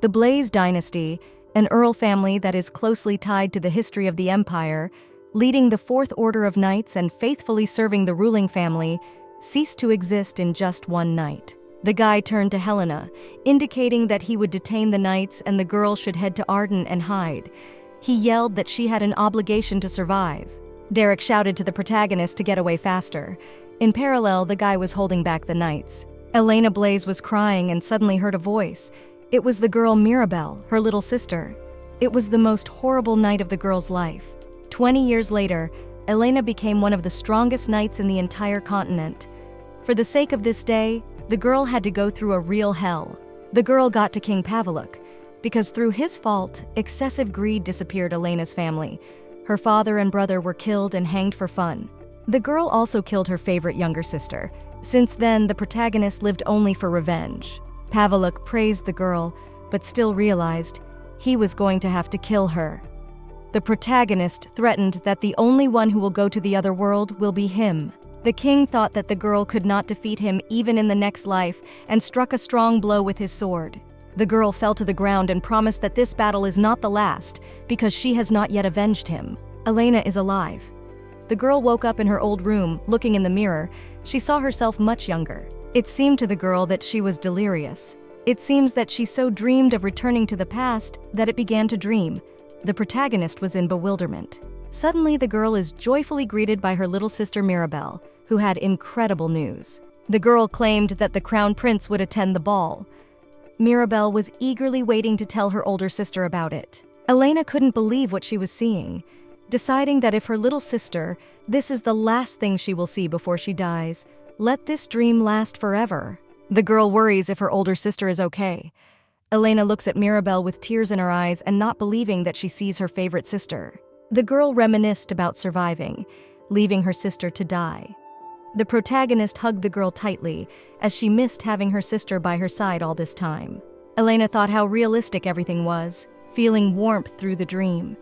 The Blaze dynasty, an Earl family that is closely tied to the history of the empire, leading the Fourth Order of Knights and faithfully serving the ruling family, ceased to exist in just one night. The guy turned to Helena, indicating that he would detain the knights and the girl should head to Arden and hide. He yelled that she had an obligation to survive. Derek shouted to the protagonist to get away faster. In parallel, the guy was holding back the knights. Elena Blaze was crying and suddenly heard a voice. It was the girl Mirabelle, her little sister. It was the most horrible night of the girl's life. 20 years later, Elena became one of the strongest knights in the entire continent. For the sake of this day, the girl had to go through a real hell. The girl got to King Paveluk, because through his fault, excessive greed disappeared Elena's family. Her father and brother were killed and hanged for fun. The girl also killed her favorite younger sister. Since then, the protagonist lived only for revenge. Paveluk praised the girl, but still realized he was going to have to kill her. The protagonist threatened that the only one who will go to the other world will be him. The king thought that the girl could not defeat him even in the next life and struck a strong blow with his sword. The girl fell to the ground and promised that this battle is not the last because she has not yet avenged him. Elena is alive. The girl woke up in her old room, looking in the mirror. She saw herself much younger. It seemed to the girl that she was delirious. It seems that she so dreamed of returning to the past that it began to dream. The protagonist was in bewilderment. Suddenly, the girl is joyfully greeted by her little sister Mirabelle, who had incredible news. The girl claimed that the crown prince would attend the ball. Mirabelle was eagerly waiting to tell her older sister about it. Elena couldn't believe what she was seeing, deciding that if her little sister, this is the last thing she will see before she dies, let this dream last forever. The girl worries if her older sister is okay. Elena looks at Mirabelle with tears in her eyes and not believing that she sees her favorite sister. The girl reminisced about surviving, leaving her sister to die. The protagonist hugged the girl tightly, as she missed having her sister by her side all this time. Elena thought how realistic everything was, feeling warmth through the dream.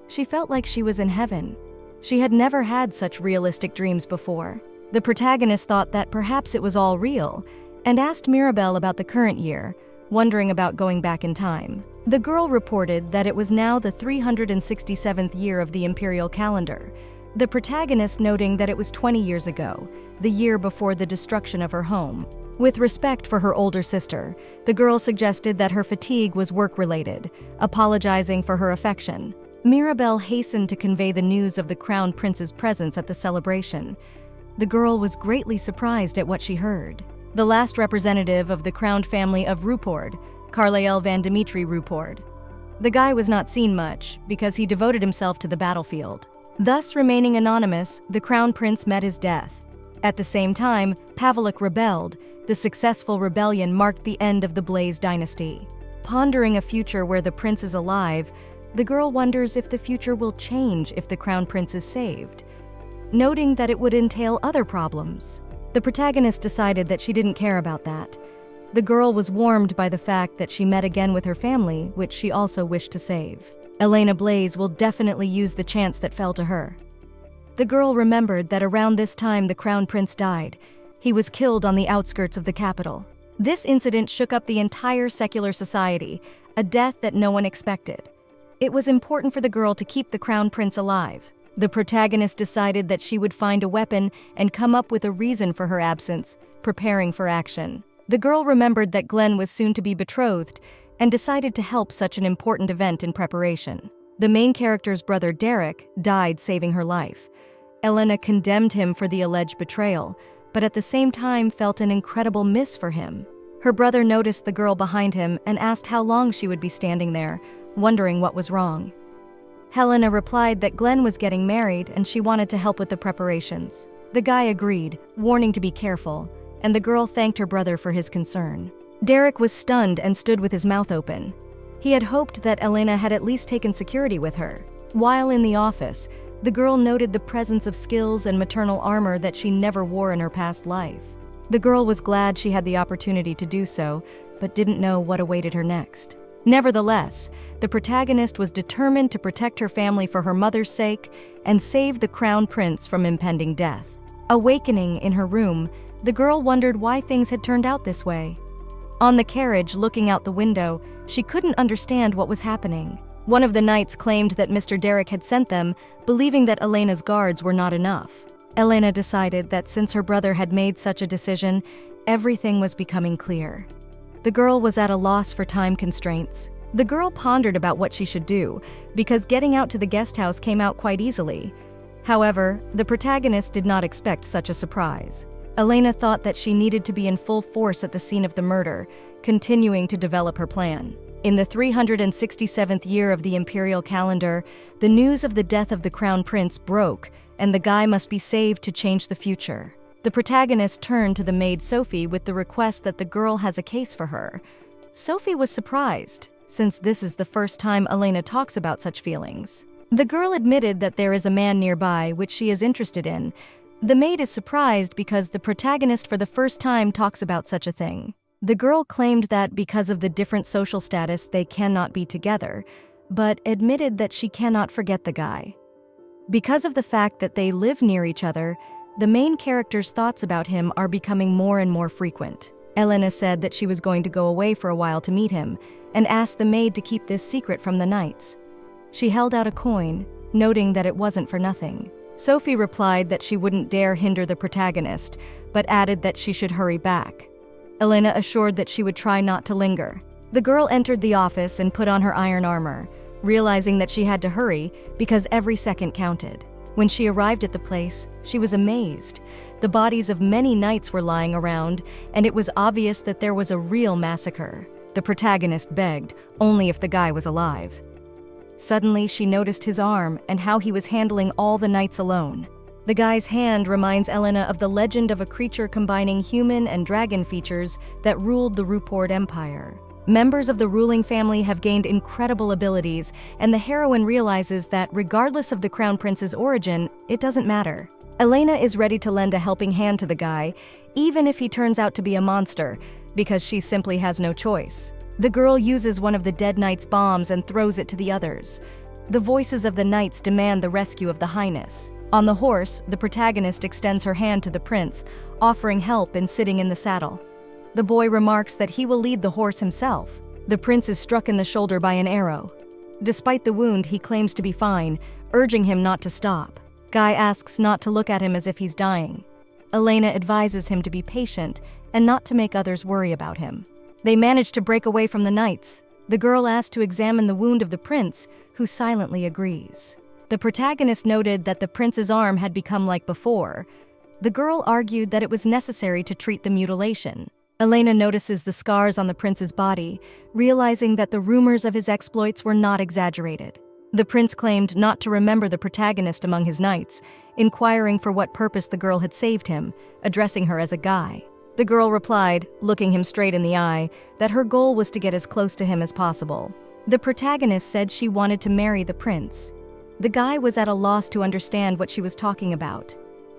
She felt like she was in heaven. She had never had such realistic dreams before. The protagonist thought that perhaps it was all real, and asked Mirabelle about the current year, wondering about going back in time. The girl reported that it was now the 367th year of the imperial calendar, the protagonist noting that it was 20 years ago, the year before the destruction of her home. With respect for her older sister, the girl suggested that her fatigue was work-related, apologizing for her affection. Mirabelle hastened to convey the news of the crown prince's presence at the celebration. The girl was greatly surprised at what she heard. The last representative of the crowned family of Rupord, Carlael van Dimitri Rupord. The guy was not seen much because he devoted himself to the battlefield. Thus remaining anonymous, the crown prince met his death. At the same time, Paveluk rebelled. The successful rebellion marked the end of the Blaze dynasty. Pondering a future where the prince is alive, the girl wonders if the future will change if the crown prince is saved, noting that it would entail other problems. The protagonist decided that she didn't care about that. The girl was warmed by the fact that she met again with her family, which she also wished to save. Elena Blaze will definitely use the chance that fell to her. The girl remembered that around this time the crown prince died. He was killed on the outskirts of the capital. This incident shook up the entire secular society, a death that no one expected. It was important for the girl to keep the crown prince alive. The protagonist decided that she would find a weapon and come up with a reason for her absence, preparing for action. The girl remembered that Glenn was soon to be betrothed and decided to help such an important event in preparation. The main character's brother Derek died saving her life. Elena condemned him for the alleged betrayal, but at the same time felt an incredible miss for him. Her brother noticed the girl behind him and asked how long she would be standing there, wondering what was wrong. Helena replied that Glenn was getting married and she wanted to help with the preparations. The guy agreed, warning to be careful, and the girl thanked her brother for his concern. Derek was stunned and stood with his mouth open. He had hoped that Elena had at least taken security with her. While in the office, the girl noted the presence of skills and maternal armor that she never wore in her past life. The girl was glad she had the opportunity to do so, but didn't know what awaited her next. Nevertheless, the protagonist was determined to protect her family for her mother's sake and save the crown prince from impending death. Awakening in her room, the girl wondered why things had turned out this way. On the carriage, looking out the window, she couldn't understand what was happening. One of the knights claimed that Mr. Derek had sent them, believing that Elena's guards were not enough. Elena decided that since her brother had made such a decision, everything was becoming clear. The girl was at a loss for time constraints. The girl pondered about what she should do, because getting out to the guest house came out quite easily. However, the protagonist did not expect such a surprise. Elena thought that she needed to be in full force at the scene of the murder, continuing to develop her plan. In the 367th year of the imperial calendar, the news of the death of the crown prince broke, and the guy must be saved to change the future. The protagonist turned to the maid Sophie with the request that the girl has a case for her. Sophie was surprised, since this is the first time Elena talks about such feelings. The girl admitted that there is a man nearby which she is interested in. The maid is surprised because the protagonist for the first time talks about such a thing. The girl claimed that because of the different social status they cannot be together, but admitted that she cannot forget the guy. Because of the fact that they live near each other, the main character's thoughts about him are becoming more and more frequent. Elena said that she was going to go away for a while to meet him, and asked the maid to keep this secret from the knights. She held out a coin, noting that it wasn't for nothing. Sophie replied that she wouldn't dare hinder the protagonist, but added that she should hurry back. Elena assured that she would try not to linger. The girl entered the office and put on her iron armor, realizing that she had to hurry because every second counted. When she arrived at the place, she was amazed. The bodies of many knights were lying around, and it was obvious that there was a real massacre. The protagonist begged, only if the guy was alive. Suddenly, she noticed his arm and how he was handling all the knights alone. The guy's hand reminds Elena of the legend of a creature combining human and dragon features that ruled the Rupord Empire. Members of the ruling family have gained incredible abilities, and the heroine realizes that regardless of the crown prince's origin, it doesn't matter. Elena is ready to lend a helping hand to the guy, even if he turns out to be a monster, because she simply has no choice. The girl uses one of the dead knight's bombs and throws it to the others. The voices of the knights demand the rescue of the highness. On the horse, the protagonist extends her hand to the prince, offering help and sitting in the saddle. The boy remarks that he will lead the horse himself. The prince is struck in the shoulder by an arrow. Despite the wound, he claims to be fine, urging him not to stop. Guy asks not to look at him as if he's dying. Elena advises him to be patient and not to make others worry about him. They manage to break away from the knights. The girl asks to examine the wound of the prince, who silently agrees. The protagonist noted that the prince's arm had become like before. The girl argued that it was necessary to treat the mutilation. Elena notices the scars on the prince's body, realizing that the rumors of his exploits were not exaggerated. The prince claimed not to remember the protagonist among his knights, inquiring for what purpose the girl had saved him, addressing her as a guy. The girl replied, looking him straight in the eye, that her goal was to get as close to him as possible. The protagonist said she wanted to marry the prince. The guy was at a loss to understand what she was talking about.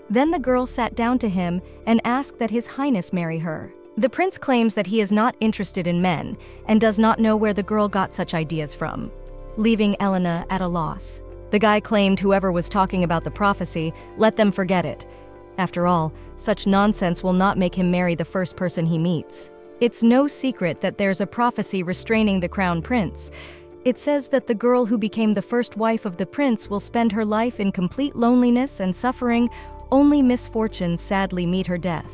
Then the girl sat down to him and asked that his highness marry her. The prince claims that he is not interested in men and does not know where the girl got such ideas from, leaving Elena at a loss. The guy claimed whoever was talking about the prophecy, let them forget it. After all, such nonsense will not make him marry the first person he meets. It's no secret that there's a prophecy restraining the crown prince. It says that the girl who became the first wife of the prince will spend her life in complete loneliness and suffering, only misfortunes sadly meet her death.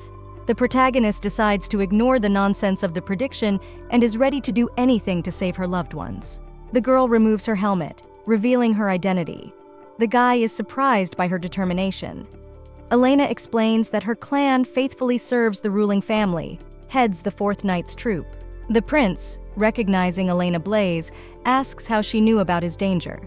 The protagonist decides to ignore the nonsense of the prediction and is ready to do anything to save her loved ones. The girl removes her helmet, revealing her identity. The guy is surprised by her determination. Elena explains that her clan faithfully serves the ruling family, heads the 4th Knight's troop. The prince, recognizing Elena Blaze, asks how she knew about his danger.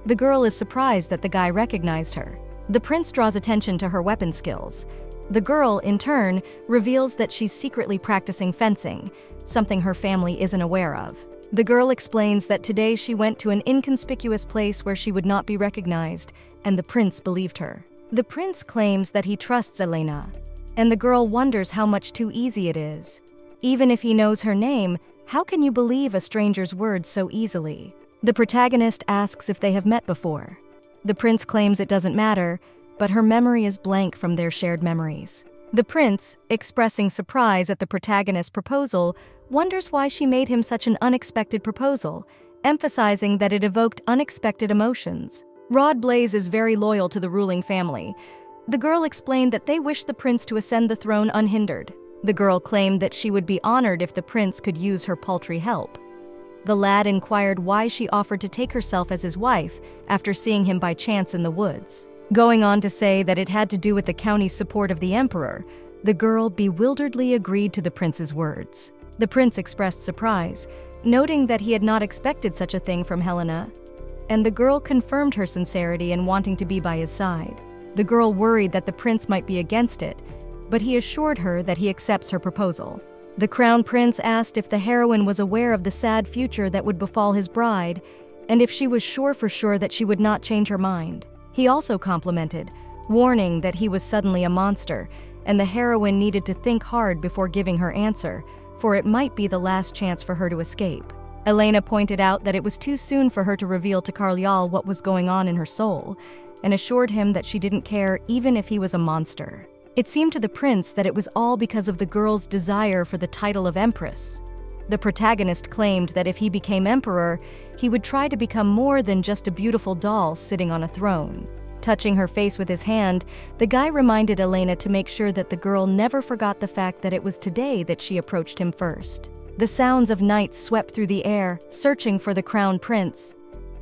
The girl is surprised that the guy recognized her. The prince draws attention to her weapon skills. The girl, in turn, reveals that she's secretly practicing fencing, something her family isn't aware of. The girl explains that today she went to an inconspicuous place where she would not be recognized, and the prince believed her. The prince claims that he trusts Elena, and the girl wonders how much too easy it is. Even if he knows her name, how can you believe a stranger's words so easily? The protagonist asks if they have met before. The prince claims it doesn't matter, but her memory is blank from their shared memories. The prince, expressing surprise at the protagonist's proposal, wonders why she made him such an unexpected proposal, emphasizing that it evoked unexpected emotions. Rod Blaze is very loyal to the ruling family. The girl explained that they wish the prince to ascend the throne unhindered. The girl claimed that she would be honored if the prince could use her paltry help. The lad inquired why she offered to take herself as his wife after seeing him by chance in the woods, going on to say that it had to do with the county's support of the emperor. The girl bewilderedly agreed to the prince's words. The prince expressed surprise, noting that he had not expected such a thing from Helena, and the girl confirmed her sincerity in wanting to be by his side. The girl worried that the prince might be against it, but he assured her that he accepts her proposal. The crown prince asked if the heroine was aware of the sad future that would befall his bride, and if she was sure that she would not change her mind. He also complimented, warning that he was suddenly a monster, and the heroine needed to think hard before giving her answer, for it might be the last chance for her to escape. Elena pointed out that it was too soon for her to reveal to Carlyall what was going on in her soul, and assured him that she didn't care even if he was a monster. It seemed to the prince that it was all because of the girl's desire for the title of empress. The protagonist claimed that if he became emperor, he would try to become more than just a beautiful doll sitting on a throne. Touching her face with his hand, the guy reminded Elena to make sure that the girl never forgot the fact that it was today that she approached him first. The sounds of knights swept through the air, searching for the crown prince.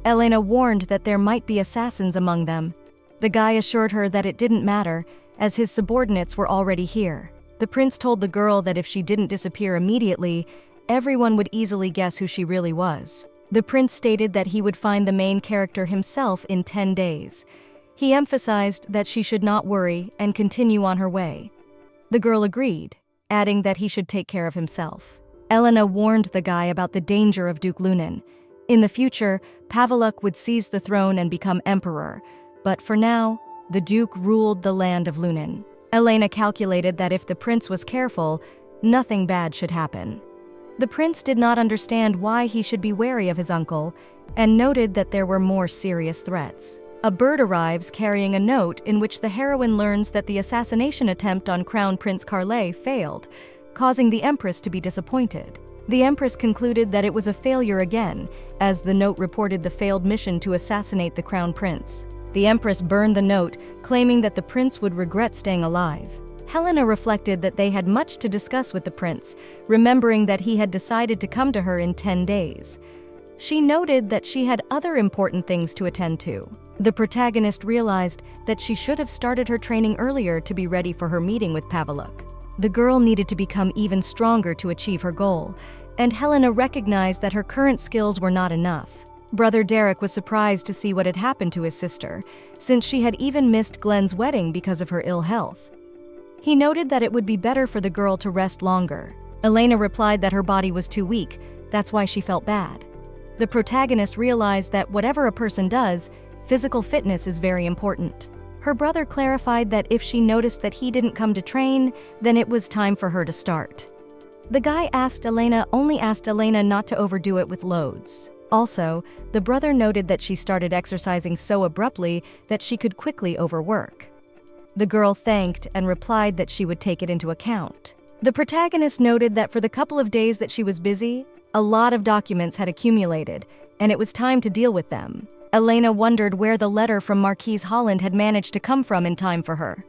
Elena warned that there might be assassins among them. The guy assured her that it didn't matter, as his subordinates were already here. The prince told the girl that if she didn't disappear immediately, everyone would easily guess who she really was. The prince stated that he would find the main character himself in 10 days. He emphasized that she should not worry and continue on her way. The girl agreed, adding that he should take care of himself. Elena warned the guy about the danger of Duke Lunan. In the future, Paveluk would seize the throne and become emperor, but for now, the Duke ruled the land of Lunan. Elena calculated that if the prince was careful, nothing bad should happen. The prince did not understand why he should be wary of his uncle, and noted that there were more serious threats. A bird arrives carrying a note in which the heroine learns that the assassination attempt on Crown Prince Carlet failed, causing the Empress to be disappointed. The Empress concluded that it was a failure again, as the note reported the failed mission to assassinate the Crown Prince. The Empress burned the note, claiming that the prince would regret staying alive. Helena reflected that they had much to discuss with the prince, remembering that he had decided to come to her in 10 days. She noted that she had other important things to attend to. The protagonist realized that she should have started her training earlier to be ready for her meeting with Paveluk. The girl needed to become even stronger to achieve her goal, and Helena recognized that her current skills were not enough. Brother Derek was surprised to see what had happened to his sister, since she had even missed Glenn's wedding because of her ill health. He noted that it would be better for the girl to rest longer. Elena replied that her body was too weak, that's why she felt bad. The protagonist realized that whatever a person does, physical fitness is very important. Her brother clarified that if she noticed that he didn't come to train, then it was time for her to start. The guy only asked Elena not to overdo it with loads. Also, the brother noted that she started exercising so abruptly that she could quickly overwork. The girl thanked and replied that she would take it into account. The protagonist noted that for the couple of days that she was busy, a lot of documents had accumulated, and it was time to deal with them. Elena wondered where the letter from Marquise Holland had managed to come from in time for her.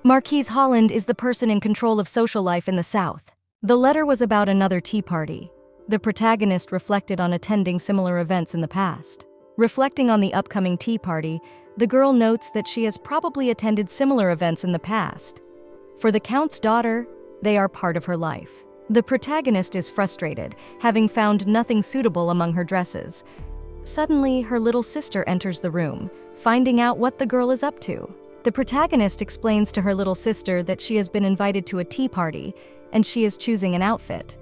Marquise Holland is the person in control of social life in the South. The letter was about another tea party. The protagonist reflected on attending similar events in the past. Reflecting on the upcoming tea party, the girl notes that she has probably attended similar events in the past. For the Count's daughter, they are part of her life. The protagonist is frustrated, having found nothing suitable among her dresses. Suddenly, her little sister enters the room, finding out what the girl is up to. The protagonist explains to her little sister that she has been invited to a tea party, and she is choosing an outfit.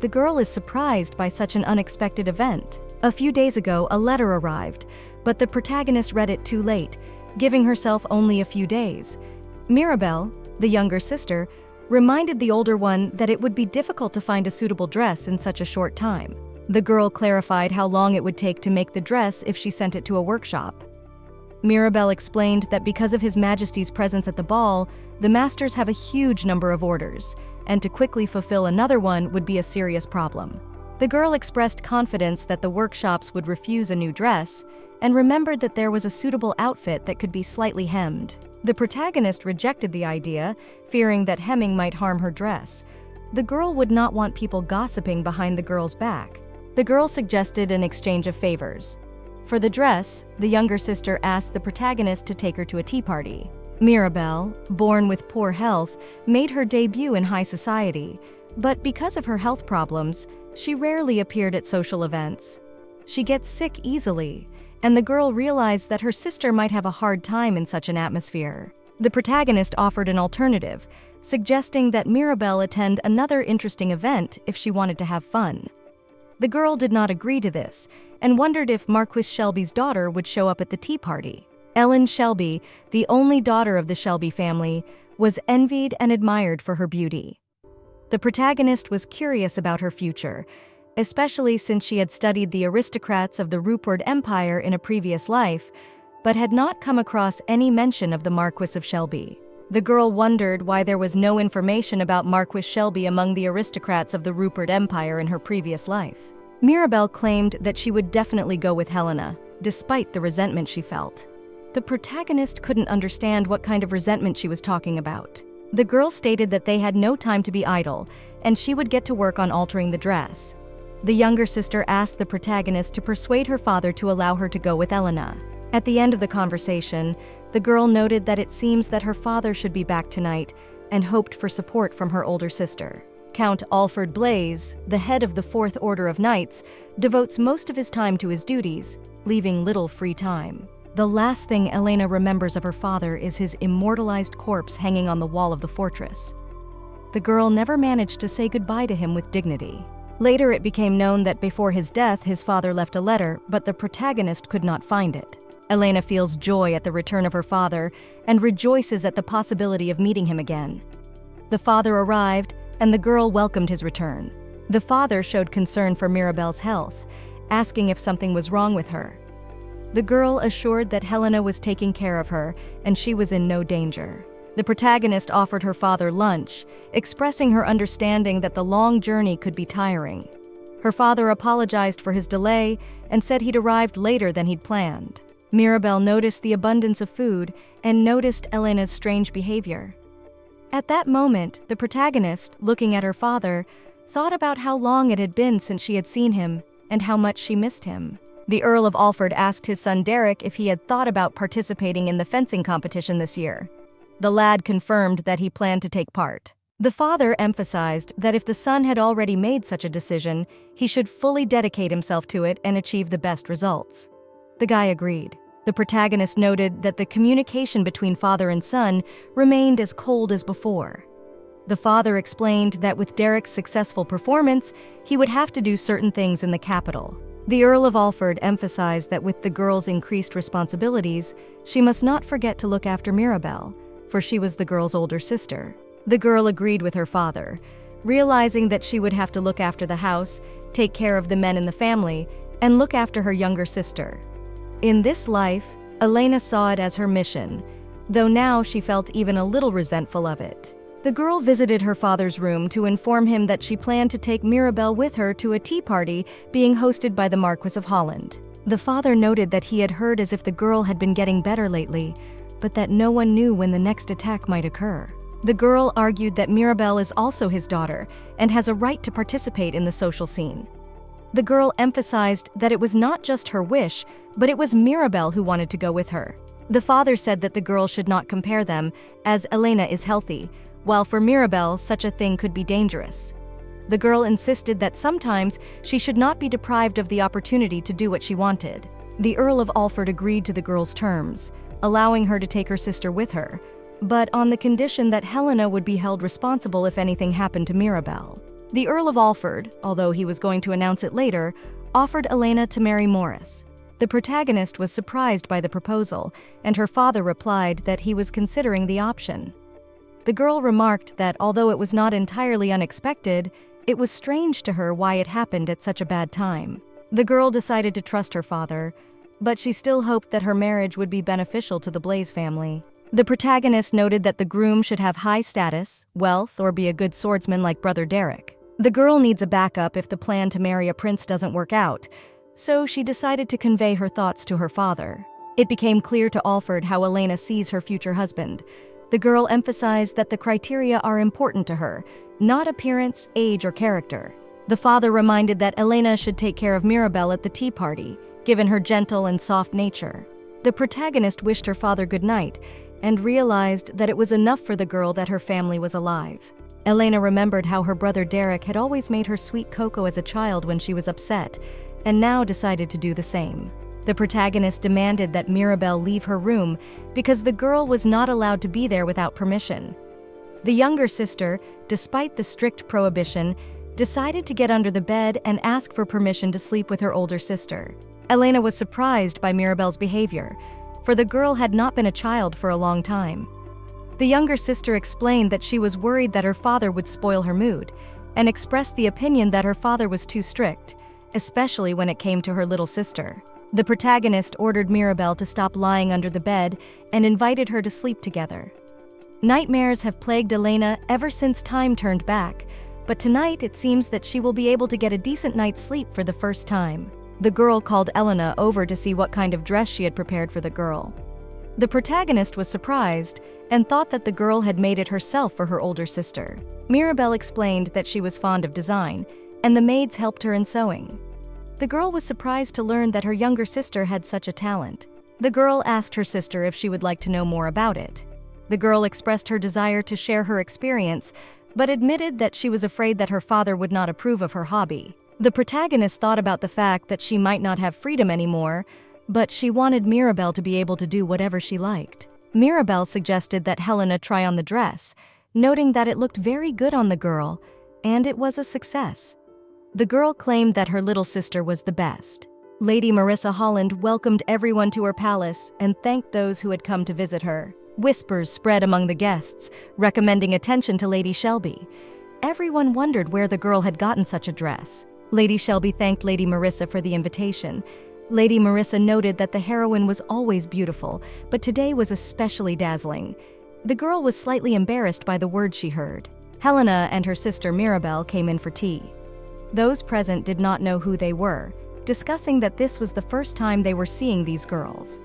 The girl is surprised by such an unexpected event. A few days ago, a letter arrived, but the protagonist read it too late, giving herself only a few days. Mirabelle, the younger sister, reminded the older one that it would be difficult to find a suitable dress in such a short time. The girl clarified how long it would take to make the dress if she sent it to a workshop. Mirabelle explained that because of His Majesty's presence at the ball, the masters have a huge number of orders, and to quickly fulfill another one would be a serious problem. The girl expressed confidence that the workshops would refuse a new dress, and remembered that there was a suitable outfit that could be slightly hemmed. The protagonist rejected the idea, fearing that hemming might harm her dress. The girl would not want people gossiping behind the girl's back. The girl suggested an exchange of favors. For the dress, the younger sister asked the protagonist to take her to a tea party. Mirabelle, born with poor health, made her debut in high society, but because of her health problems, she rarely appeared at social events. She gets sick easily, and the girl realized that her sister might have a hard time in such an atmosphere. The protagonist offered an alternative, suggesting that Mirabelle attend another interesting event if she wanted to have fun. The girl did not agree to this, and wondered if Marquis Shelby's daughter would show up at the tea party. Ellen Shelby, the only daughter of the Shelby family, was envied and admired for her beauty. The protagonist was curious about her future, especially since she had studied the aristocrats of the Rupert Empire in a previous life, but had not come across any mention of the Marquis of Shelby. The girl wondered why there was no information about Marquis Shelby among the aristocrats of the Rupert Empire in her previous life. Mirabelle claimed that she would definitely go with Helena, despite the resentment she felt. The protagonist couldn't understand what kind of resentment she was talking about. The girl stated that they had no time to be idle, and she would get to work on altering the dress. The younger sister asked the protagonist to persuade her father to allow her to go with Elena. At the end of the conversation, the girl noted that it seems that her father should be back tonight and hoped for support from her older sister. Count Alfred Blaise, the head of the Fourth Order of Knights, devotes most of his time to his duties, leaving little free time. The last thing Elena remembers of her father is his immortalized corpse hanging on the wall of the fortress. The girl never managed to say goodbye to him with dignity. Later it became known that before his death his father left a letter, but the protagonist could not find it. Elena feels joy at the return of her father and rejoices at the possibility of meeting him again. The father arrived, and the girl welcomed his return. The father showed concern for Mirabelle's health, asking if something was wrong with her. The girl assured that Helena was taking care of her and she was in no danger. The protagonist offered her father lunch, expressing her understanding that the long journey could be tiring. Her father apologized for his delay and said he'd arrived later than he'd planned. Mirabelle noticed the abundance of food and noticed Elena's strange behavior. At that moment, the protagonist, looking at her father, thought about how long it had been since she had seen him and how much she missed him. The Earl of Alford asked his son Derek if he had thought about participating in the fencing competition this year. The lad confirmed that he planned to take part. The father emphasized that if the son had already made such a decision, he should fully dedicate himself to it and achieve the best results. The guy agreed. The protagonist noted that the communication between father and son remained as cold as before. The father explained that with Derek's successful performance, he would have to do certain things in the capital. The Earl of Alford emphasized that with the girl's increased responsibilities, she must not forget to look after Mirabelle, for she was the girl's older sister. The girl agreed with her father, realizing that she would have to look after the house, take care of the men in the family, and look after her younger sister. In this life, Elena saw it as her mission, though now she felt even a little resentful of it. The girl visited her father's room to inform him that she planned to take Mirabelle with her to a tea party being hosted by the Marquis of Holland. The father noted that he had heard as if the girl had been getting better lately, but that no one knew when the next attack might occur. The girl argued that Mirabelle is also his daughter and has a right to participate in the social scene. The girl emphasized that it was not just her wish, but it was Mirabelle who wanted to go with her. The father said that the girl should not compare them, as Elena is healthy, while for Mirabelle such a thing could be dangerous. The girl insisted that sometimes she should not be deprived of the opportunity to do what she wanted. The Earl of Alford agreed to the girl's terms, allowing her to take her sister with her, but on the condition that Helena would be held responsible if anything happened to Mirabelle. The Earl of Alford, although he was going to announce it later, offered Elena to marry Morris. The protagonist was surprised by the proposal, and her father replied that he was considering the option. The girl remarked that although it was not entirely unexpected, it was strange to her why it happened at such a bad time. The girl decided to trust her father, but she still hoped that her marriage would be beneficial to the Blaise family. The protagonist noted that the groom should have high status, wealth, or be a good swordsman like Brother Derek. The girl needs a backup if the plan to marry a prince doesn't work out, so she decided to convey her thoughts to her father. It became clear to Alfred how Elena sees her future husband. The girl emphasized that the criteria are important to her, not appearance, age, or character. The father reminded that Elena should take care of Mirabelle at the tea party, given her gentle and soft nature. The protagonist wished her father good night and realized that it was enough for the girl that her family was alive. Elena remembered how her brother Derek had always made her sweet cocoa as a child when she was upset, and now decided to do the same. The protagonist demanded that Mirabelle leave her room because the girl was not allowed to be there without permission. The younger sister, despite the strict prohibition, decided to get under the bed and ask for permission to sleep with her older sister. Elena was surprised by Mirabelle's behavior, for the girl had not been a child for a long time. The younger sister explained that she was worried that her father would spoil her mood, and expressed the opinion that her father was too strict, especially when it came to her little sister. The protagonist ordered Mirabelle to stop lying under the bed and invited her to sleep together. Nightmares have plagued Elena ever since time turned back, but tonight it seems that she will be able to get a decent night's sleep for the first time. The girl called Elena over to see what kind of dress she had prepared for the girl. The protagonist was surprised and thought that the girl had made it herself for her older sister. Mirabelle explained that she was fond of design, and the maids helped her in sewing. The girl was surprised to learn that her younger sister had such a talent. The girl asked her sister if she would like to know more about it. The girl expressed her desire to share her experience, but admitted that she was afraid that her father would not approve of her hobby. The protagonist thought about the fact that she might not have freedom anymore, but she wanted Mirabelle to be able to do whatever she liked. Mirabelle suggested that Helena try on the dress, noting that it looked very good on the girl, and it was a success. The girl claimed that her little sister was the best. Lady Marissa Holland welcomed everyone to her palace and thanked those who had come to visit her. Whispers spread among the guests, recommending attention to Lady Shelby. Everyone wondered where the girl had gotten such a dress. Lady Shelby thanked Lady Marissa for the invitation. Lady Marissa noted that the heroine was always beautiful, but today was especially dazzling. The girl was slightly embarrassed by the words she heard. Helena and her sister Mirabelle came in for tea. Those present did not know who they were, discussing that this was the first time they were seeing these girls.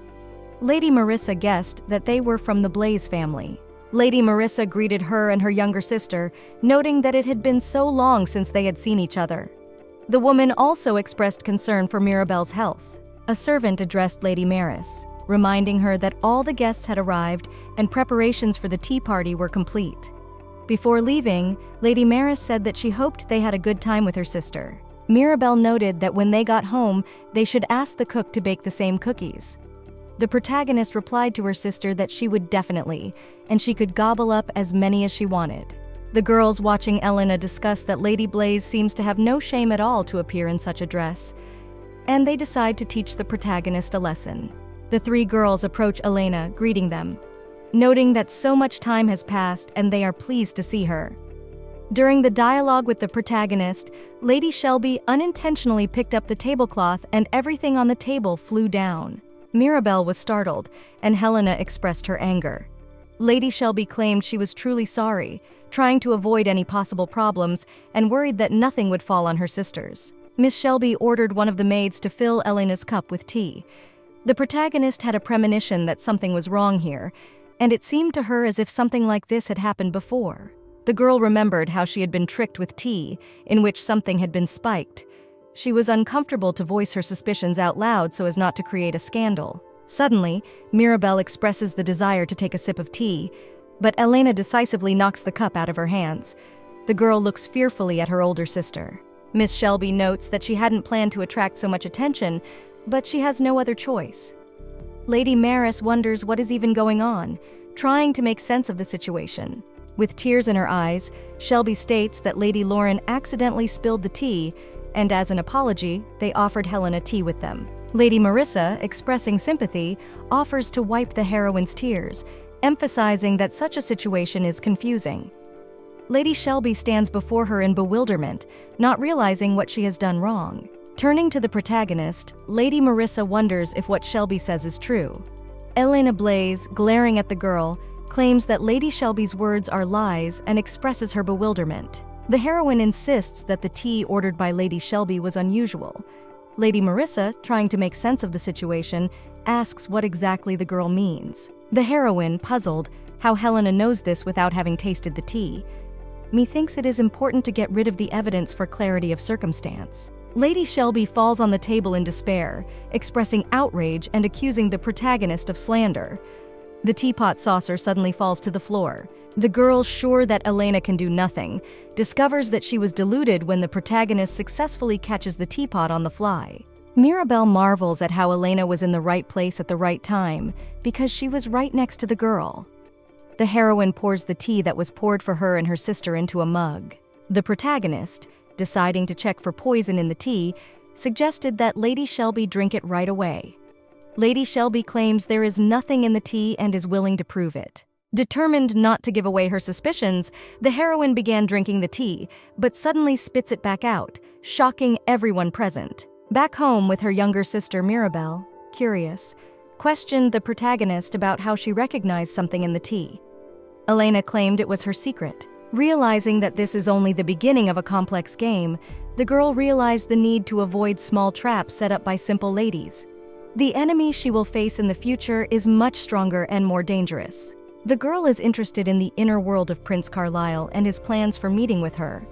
Lady Marissa guessed that they were from the Blaze family. Lady Marissa greeted her and her younger sister, noting that it had been so long since they had seen each other. The woman also expressed concern for Mirabelle's health. A servant addressed Lady Maris, reminding her that all the guests had arrived and preparations for the tea party were complete. Before leaving, Lady Maris said that she hoped they had a good time with her sister. Mirabelle noted that when they got home, they should ask the cook to bake the same cookies. The protagonist replied to her sister that she would definitely, and she could gobble up as many as she wanted. The girls watching Elena discussed that Lady Blaze seems to have no shame at all to appear in such a dress, and they decide to teach the protagonist a lesson. The three girls approach Elena, greeting them, noting that so much time has passed and they are pleased to see her. During the dialogue with the protagonist, Lady Shelby unintentionally picked up the tablecloth and everything on the table flew down. Mirabelle was startled, and Helena expressed her anger. Lady Shelby claimed she was truly sorry, trying to avoid any possible problems, and worried that nothing would fall on her sisters. Miss Shelby ordered one of the maids to fill Elena's cup with tea. The protagonist had a premonition that something was wrong here, and it seemed to her as if something like this had happened before. The girl remembered how she had been tricked with tea, in which something had been spiked. She was uncomfortable to voice her suspicions out loud so as not to create a scandal. Suddenly, Mirabelle expresses the desire to take a sip of tea, but Elena decisively knocks the cup out of her hands. The girl looks fearfully at her older sister. Miss Shelby notes that she hadn't planned to attract so much attention, but she has no other choice. Lady Maris wonders what is even going on, trying to make sense of the situation. With tears in her eyes, Shelby states that Lady Lauren accidentally spilled the tea, and as an apology, they offered Helena tea with them. Lady Marissa, expressing sympathy, offers to wipe the heroine's tears, emphasizing that such a situation is confusing. Lady Shelby stands before her in bewilderment, not realizing what she has done wrong. Turning to the protagonist, Lady Marissa wonders if what Shelby says is true. Elena Blaze, glaring at the girl, claims that Lady Shelby's words are lies and expresses her bewilderment. The heroine insists that the tea ordered by Lady Shelby was unusual. Lady Marissa, trying to make sense of the situation, asks what exactly the girl means. The heroine, puzzled, how Helena knows this without having tasted the tea. Methinks it is important to get rid of the evidence for clarity of circumstance. Lady Shelby falls on the table in despair, expressing outrage and accusing the protagonist of slander. The teapot saucer suddenly falls to the floor. The girl, sure that Elena can do nothing, discovers that she was deluded when the protagonist successfully catches the teapot on the fly. Mirabelle marvels at how Elena was in the right place at the right time, because she was right next to the girl. The heroine pours the tea that was poured for her and her sister into a mug. The protagonist, deciding to check for poison in the tea, suggested that Lady Shelby drink it right away. Lady Shelby claims there is nothing in the tea and is willing to prove it. Determined not to give away her suspicions, the heroine began drinking the tea, but suddenly spits it back out, shocking everyone present. Back home with her younger sister Mirabelle, curious, questioned the protagonist about how she recognized something in the tea. Elena claimed it was her secret. Realizing that this is only the beginning of a complex game, the girl realized the need to avoid small traps set up by simple ladies. The enemy she will face in the future is much stronger and more dangerous. The girl is interested in the inner world of Prince Carlisle and his plans for meeting with her.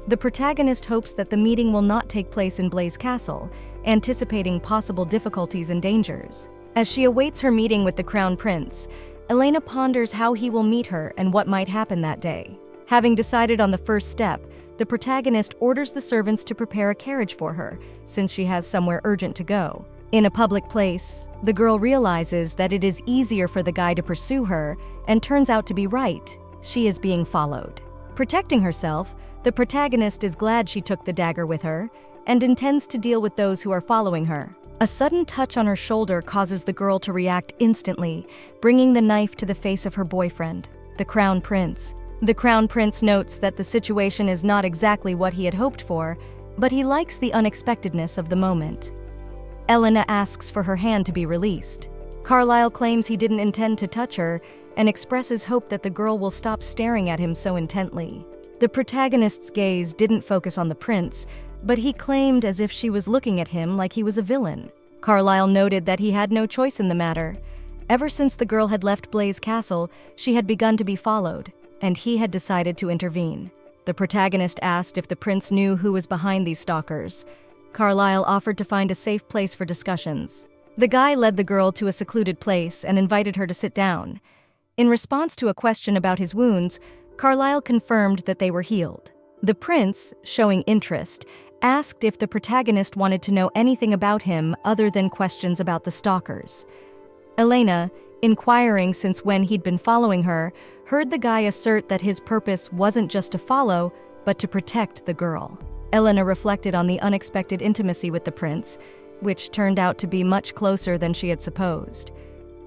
The protagonist hopes that the meeting will not take place in Blaze Castle, anticipating possible difficulties and dangers. As she awaits her meeting with the Crown Prince, Elena ponders how he will meet her and what might happen that day. Having decided on the first step, the protagonist orders the servants to prepare a carriage for her, since she has somewhere urgent to go. In a public place, the girl realizes that it is easier for the guy to pursue her, and turns out to be right. She is being followed. Protecting herself, the protagonist is glad she took the dagger with her, and intends to deal with those who are following her. A sudden touch on her shoulder causes the girl to react instantly, bringing the knife to the face of her boyfriend, the Crown Prince. The Crown Prince notes that the situation is not exactly what he had hoped for, but he likes the unexpectedness of the moment. Elena asks for her hand to be released. Carlisle claims he didn't intend to touch her and expresses hope that the girl will stop staring at him so intently. The protagonist's gaze didn't focus on the prince, but he claimed as if she was looking at him like he was a villain. Carlisle noted that he had no choice in the matter. Ever since the girl had left Blaze Castle, she had begun to be followed, and he had decided to intervene. The protagonist asked if the prince knew who was behind these stalkers. Carlisle offered to find a safe place for discussions. The guy led the girl to a secluded place and invited her to sit down. In response to a question about his wounds, Carlisle confirmed that they were healed. The prince, showing interest, asked if the protagonist wanted to know anything about him other than questions about the stalkers. Elena, inquiring since when he'd been following her, heard the guy assert that his purpose wasn't just to follow, but to protect the girl. Elena reflected on the unexpected intimacy with the prince, which turned out to be much closer than she had supposed.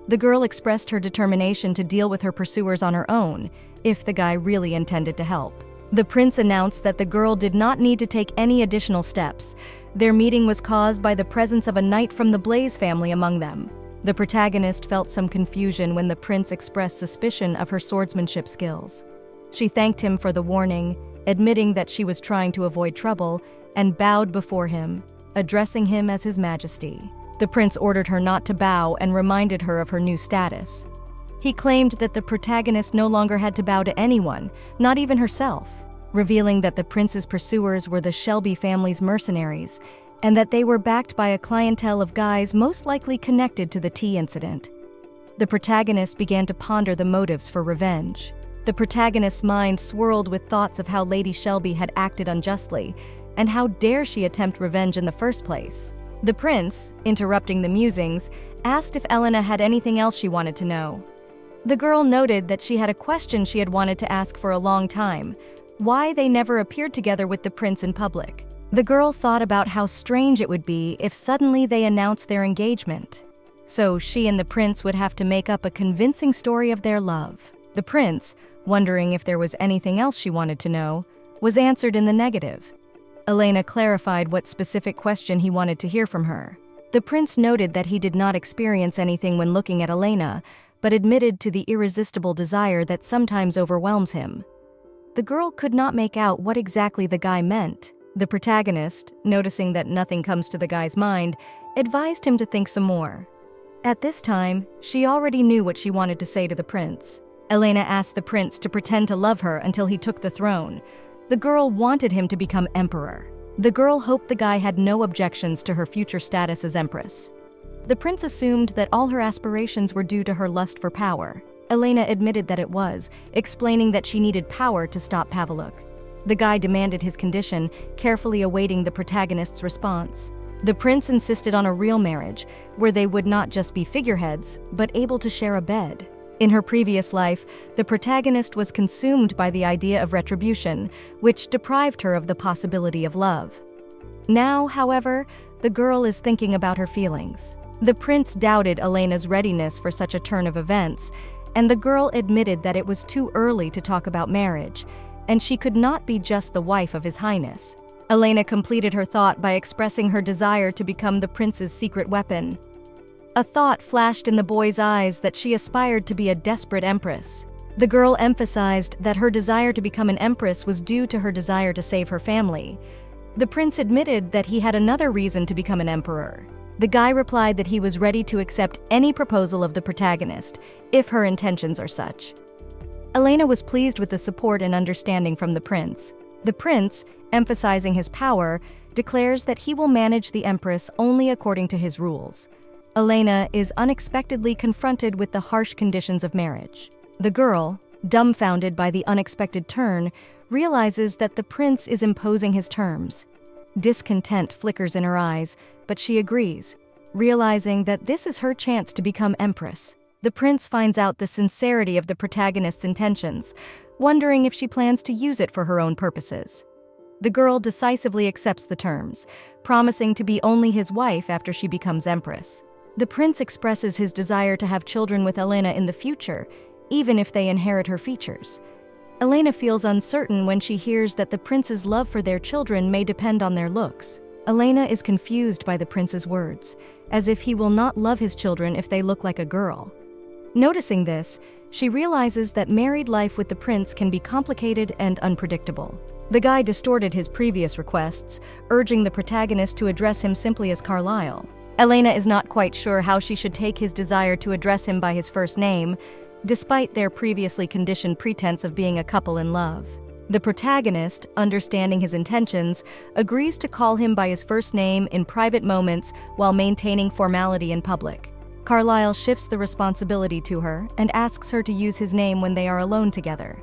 The girl expressed her determination to deal with her pursuers on her own, if the guy really intended to help. The prince announced that the girl did not need to take any additional steps. Their meeting was caused by the presence of a knight from the Blaze family among them. The protagonist felt some confusion when the prince expressed suspicion of her swordsmanship skills. She thanked him for the warning, admitting that she was trying to avoid trouble, and bowed before him, addressing him as His Majesty. The prince ordered her not to bow and reminded her of her new status. He claimed that the protagonist no longer had to bow to anyone, not even herself, revealing that the prince's pursuers were the Shelby family's mercenaries, and that they were backed by a clientele of guys most likely connected to the tea incident. The protagonist began to ponder the motives for revenge. The protagonist's mind swirled with thoughts of how Lady Shelby had acted unjustly, and how dare she attempt revenge in the first place. The prince, interrupting the musings, asked if Elena had anything else she wanted to know. The girl noted that she had a question she had wanted to ask for a long time: why they never appeared together with the prince in public. The girl thought about how strange it would be if suddenly they announced their engagement. So she and the prince would have to make up a convincing story of their love. The prince, wondering if there was anything else she wanted to know, was answered in the negative. Elena clarified what specific question he wanted to hear from her. The prince noted that he did not experience anything when looking at Elena, but admitted to the irresistible desire that sometimes overwhelms him. The girl could not make out what exactly the guy meant. The protagonist, noticing that nothing comes to the guy's mind, advised him to think some more. At this time, she already knew what she wanted to say to the prince. Elena asked the prince to pretend to love her until he took the throne. The girl wanted him to become emperor. The girl hoped the guy had no objections to her future status as empress. The prince assumed that all her aspirations were due to her lust for power. Elena admitted that it was, explaining that she needed power to stop Pavluk. The guy demanded his condition, carefully awaiting the protagonist's response. The prince insisted on a real marriage, where they would not just be figureheads, but able to share a bed. In her previous life, the protagonist was consumed by the idea of retribution, which deprived her of the possibility of love. Now, however, the girl is thinking about her feelings. The prince doubted Elena's readiness for such a turn of events, and the girl admitted that it was too early to talk about marriage, and she could not be just the wife of His Highness. Elena completed her thought by expressing her desire to become the prince's secret weapon. A thought flashed in the boy's eyes that she aspired to be a desperate empress. The girl emphasized that her desire to become an empress was due to her desire to save her family. The prince admitted that he had another reason to become an emperor. The guy replied that he was ready to accept any proposal of the protagonist, if her intentions are such. Elena was pleased with the support and understanding from the prince. The prince, emphasizing his power, declares that he will manage the empress only according to his rules. Elena is unexpectedly confronted with the harsh conditions of marriage. The girl, dumbfounded by the unexpected turn, realizes that the prince is imposing his terms. Discontent flickers in her eyes, but she agrees, realizing that this is her chance to become empress. The prince finds out the sincerity of the protagonist's intentions, wondering if she plans to use it for her own purposes. The girl decisively accepts the terms, promising to be only his wife after she becomes empress. The prince expresses his desire to have children with Elena in the future, even if they inherit her features. Elena feels uncertain when she hears that the prince's love for their children may depend on their looks. Elena is confused by the prince's words, as if he will not love his children if they look like a girl. Noticing this, she realizes that married life with the prince can be complicated and unpredictable. The guy distorted his previous requests, urging the protagonist to address him simply as Carlyle. Elena is not quite sure how she should take his desire to address him by his first name, despite their previously conditioned pretense of being a couple in love. The protagonist, understanding his intentions, agrees to call him by his first name in private moments while maintaining formality in public. Carlyle shifts the responsibility to her and asks her to use his name when they are alone together.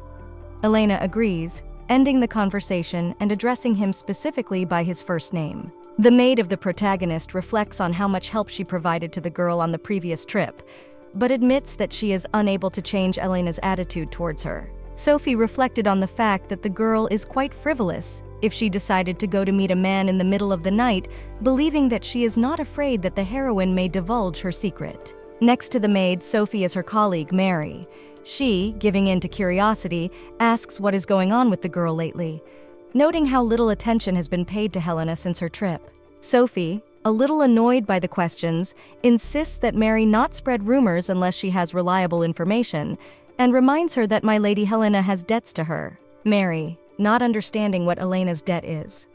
Elena agrees, ending the conversation and addressing him specifically by his first name. The maid of the protagonist reflects on how much help she provided to the girl on the previous trip, but admits that she is unable to change Elena's attitude towards her. Sophie reflected on the fact that the girl is quite frivolous if she decided to go to meet a man in the middle of the night, believing that she is not afraid that the heroine may divulge her secret. Next to the maid, Sophie is her colleague, Mary. She, giving in to curiosity, asks what is going on with the girl lately, noting how little attention has been paid to Helena since her trip. Sophie, a little annoyed by the questions, insists that Mary not spread rumors unless she has reliable information, and reminds her that my Lady Helena has debts to her. Mary, not understanding what Elena's debt is.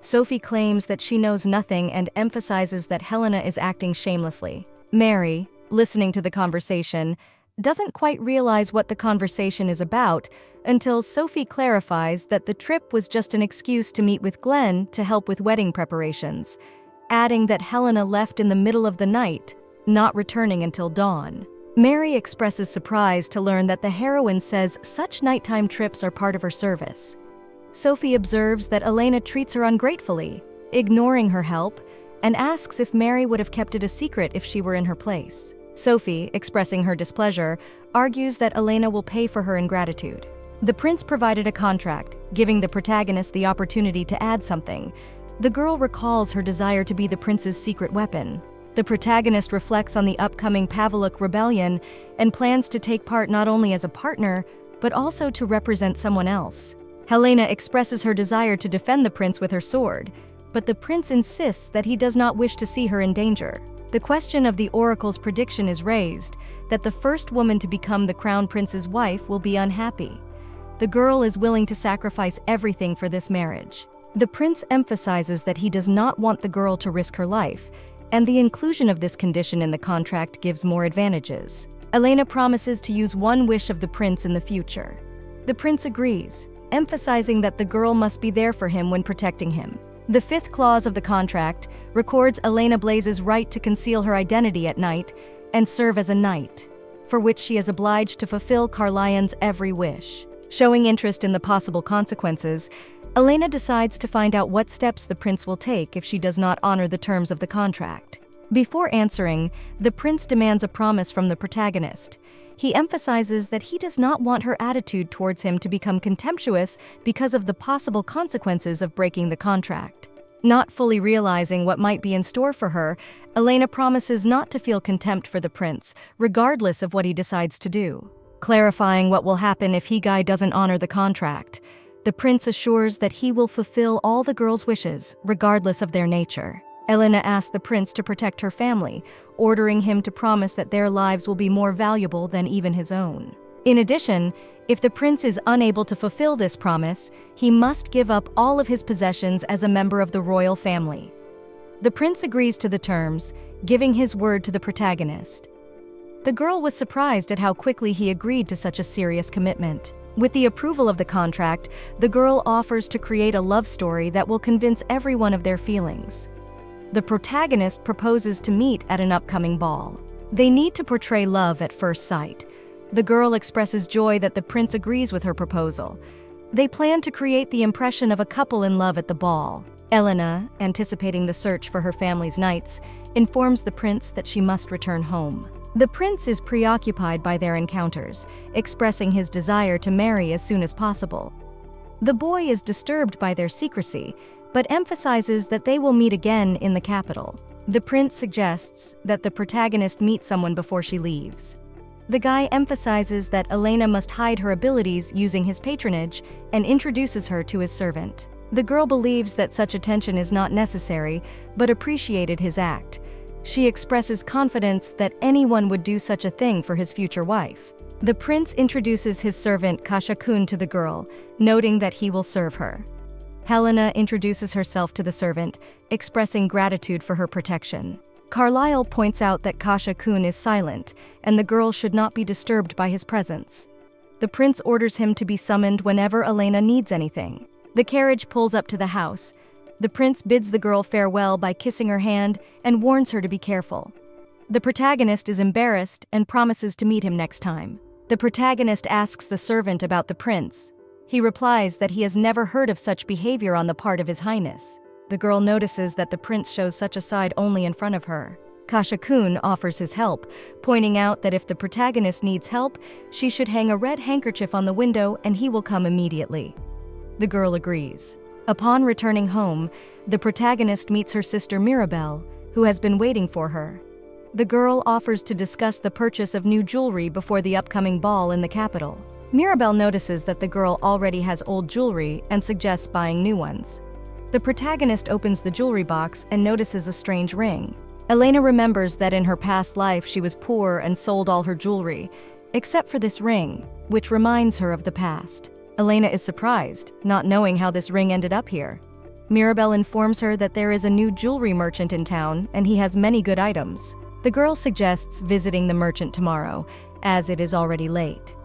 Sophie claims that she knows nothing and emphasizes that Helena is acting shamelessly. Mary, listening to the conversation, doesn't quite realize what the conversation is about until Sophie clarifies that the trip was just an excuse to meet with Glenn to help with wedding preparations, adding that Helena left in the middle of the night, not returning until dawn. Mary expresses surprise to learn that the heroine says such nighttime trips are part of her service. Sophie observes that Elena treats her ungratefully, ignoring her help, and asks if Mary would have kept it a secret if she were in her place. Sophie, expressing her displeasure, argues that Elena will pay for her ingratitude. The prince provided a contract, giving the protagonist the opportunity to add something. The girl recalls her desire to be the prince's secret weapon. The protagonist reflects on the upcoming Pavluk rebellion and plans to take part not only as a partner, but also to represent someone else. Helena expresses her desire to defend the prince with her sword, but the prince insists that he does not wish to see her in danger. The question of the oracle's prediction is raised, that the first woman to become the crown prince's wife will be unhappy. The girl is willing to sacrifice everything for this marriage. The prince emphasizes that he does not want the girl to risk her life, and the inclusion of this condition in the contract gives more advantages. Elena promises to use one wish of the prince in the future. The prince agrees, emphasizing that the girl must be there for him when protecting him. The fifth clause of the contract records Elena Blaze's right to conceal her identity at night and serve as a knight, for which she is obliged to fulfill Carlion's every wish. Showing interest in the possible consequences, Elena decides to find out what steps the prince will take if she does not honor the terms of the contract. Before answering, the prince demands a promise from the protagonist. He emphasizes that he does not want her attitude towards him to become contemptuous because of the possible consequences of breaking the contract. Not fully realizing what might be in store for her, Elena promises not to feel contempt for the prince, regardless of what he decides to do. Clarifying what will happen if Higai doesn't honor the contract, the prince assures that he will fulfill all the girl's wishes, regardless of their nature. Elena asks the prince to protect her family, ordering him to promise that their lives will be more valuable than even his own. In addition, if the prince is unable to fulfill this promise, he must give up all of his possessions as a member of the royal family. The prince agrees to the terms, giving his word to the protagonist. The girl was surprised at how quickly he agreed to such a serious commitment. With the approval of the contract, the girl offers to create a love story that will convince everyone of their feelings. The protagonist proposes to meet at an upcoming ball. They need to portray love at first sight. The girl expresses joy that the prince agrees with her proposal. They plan to create the impression of a couple in love at the ball. Elena, anticipating the search for her family's knights, informs the prince that she must return home. The prince is preoccupied by their encounters, expressing his desire to marry as soon as possible. The boy is disturbed by their secrecy, but emphasizes that they will meet again in the capital. The prince suggests that the protagonist meet someone before she leaves. The guy emphasizes that Elena must hide her abilities using his patronage and introduces her to his servant. The girl believes that such attention is not necessary, but appreciated his act. She expresses confidence that anyone would do such a thing for his future wife. The prince introduces his servant Kasha-kun to the girl, noting that he will serve her. Helena introduces herself to the servant, expressing gratitude for her protection. Carlyle points out that Kasha-kun is silent, and the girl should not be disturbed by his presence. The prince orders him to be summoned whenever Elena needs anything. The carriage pulls up to the house. The prince bids the girl farewell by kissing her hand and warns her to be careful. The protagonist is embarrassed and promises to meet him next time. The protagonist asks the servant about the prince. He replies that he has never heard of such behavior on the part of His Highness. The girl notices that the prince shows such a side only in front of her. Kasha-kun offers his help, pointing out that if the protagonist needs help, she should hang a red handkerchief on the window and he will come immediately. The girl agrees. Upon returning home, the protagonist meets her sister Mirabelle, who has been waiting for her. The girl offers to discuss the purchase of new jewelry before the upcoming ball in the capital. Mirabelle notices that the girl already has old jewelry and suggests buying new ones. The protagonist opens the jewelry box and notices a strange ring. Elena remembers that in her past life she was poor and sold all her jewelry, except for this ring, which reminds her of the past. Elena is surprised, not knowing how this ring ended up here. Mirabelle informs her that there is a new jewelry merchant in town and he has many good items. The girl suggests visiting the merchant tomorrow, as it is already late.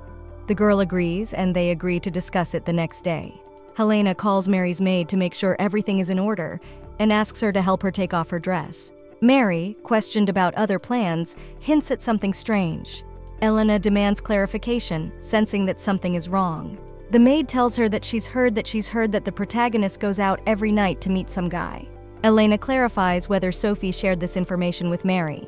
The girl agrees, and they agree to discuss it the next day. Helena calls Mary's maid to make sure everything is in order and asks her to help her take off her dress. Mary, questioned about other plans, hints at something strange. Elena demands clarification, sensing that something is wrong. The maid tells her that she's heard that the protagonist goes out every night to meet some guy. Elena clarifies whether Sophie shared this information with Mary.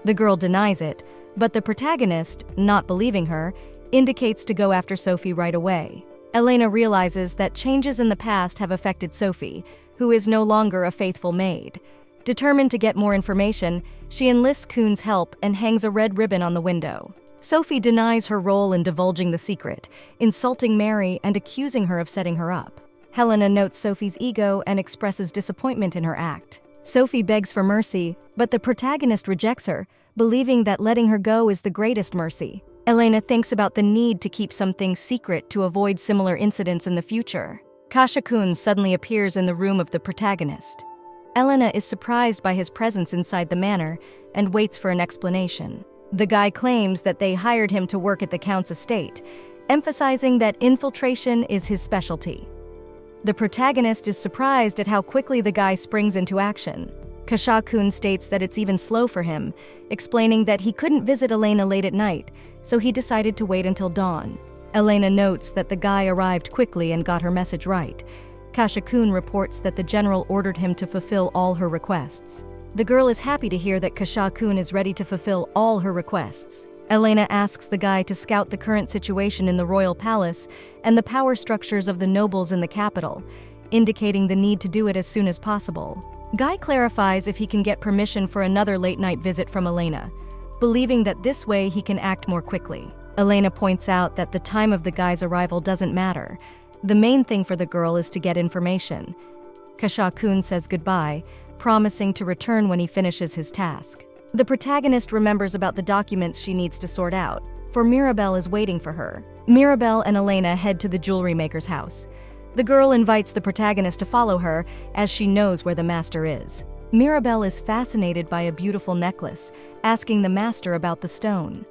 The girl denies it, but the protagonist, not believing her, indicates to go after Sophie right away. Elena realizes that changes in the past have affected Sophie, who is no longer a faithful maid. Determined to get more information, she enlists Kuhn's help and hangs a red ribbon on the window. Sophie denies her role in divulging the secret, insulting Mary and accusing her of setting her up. Helena notes Sophie's ego and expresses disappointment in her act. Sophie begs for mercy, but the protagonist rejects her, believing that letting her go is the greatest mercy. Elena thinks about the need to keep something secret to avoid similar incidents in the future. Kasha-kun suddenly appears in the room of the protagonist. Elena is surprised by his presence inside the manor and waits for an explanation. The guy claims that they hired him to work at the count's estate, emphasizing that infiltration is his specialty. The protagonist is surprised at how quickly the guy springs into action. Kasha-kun states that it's even slow for him, explaining that he couldn't visit Elena late at night, so he decided to wait until dawn. Elena notes that the guy arrived quickly and got her message right. Kasha-kun reports that the general ordered him to fulfill all her requests. The girl is happy to hear that Kasha-kun is ready to fulfill all her requests. Elena asks the guy to scout the current situation in the royal palace and the power structures of the nobles in the capital, indicating the need to do it as soon as possible. Guy clarifies if he can get permission for another late-night visit from Elena, believing that this way he can act more quickly. Elena points out that the time of the guy's arrival doesn't matter. The main thing for the girl is to get information. Kasha-kun says goodbye, promising to return when he finishes his task. The protagonist remembers about the documents she needs to sort out, for Mirabelle is waiting for her. Mirabelle and Elena head to the jewelry maker's house. The girl invites the protagonist to follow her, as she knows where the master is. Mirabelle is fascinated by a beautiful necklace, asking the master about the stone.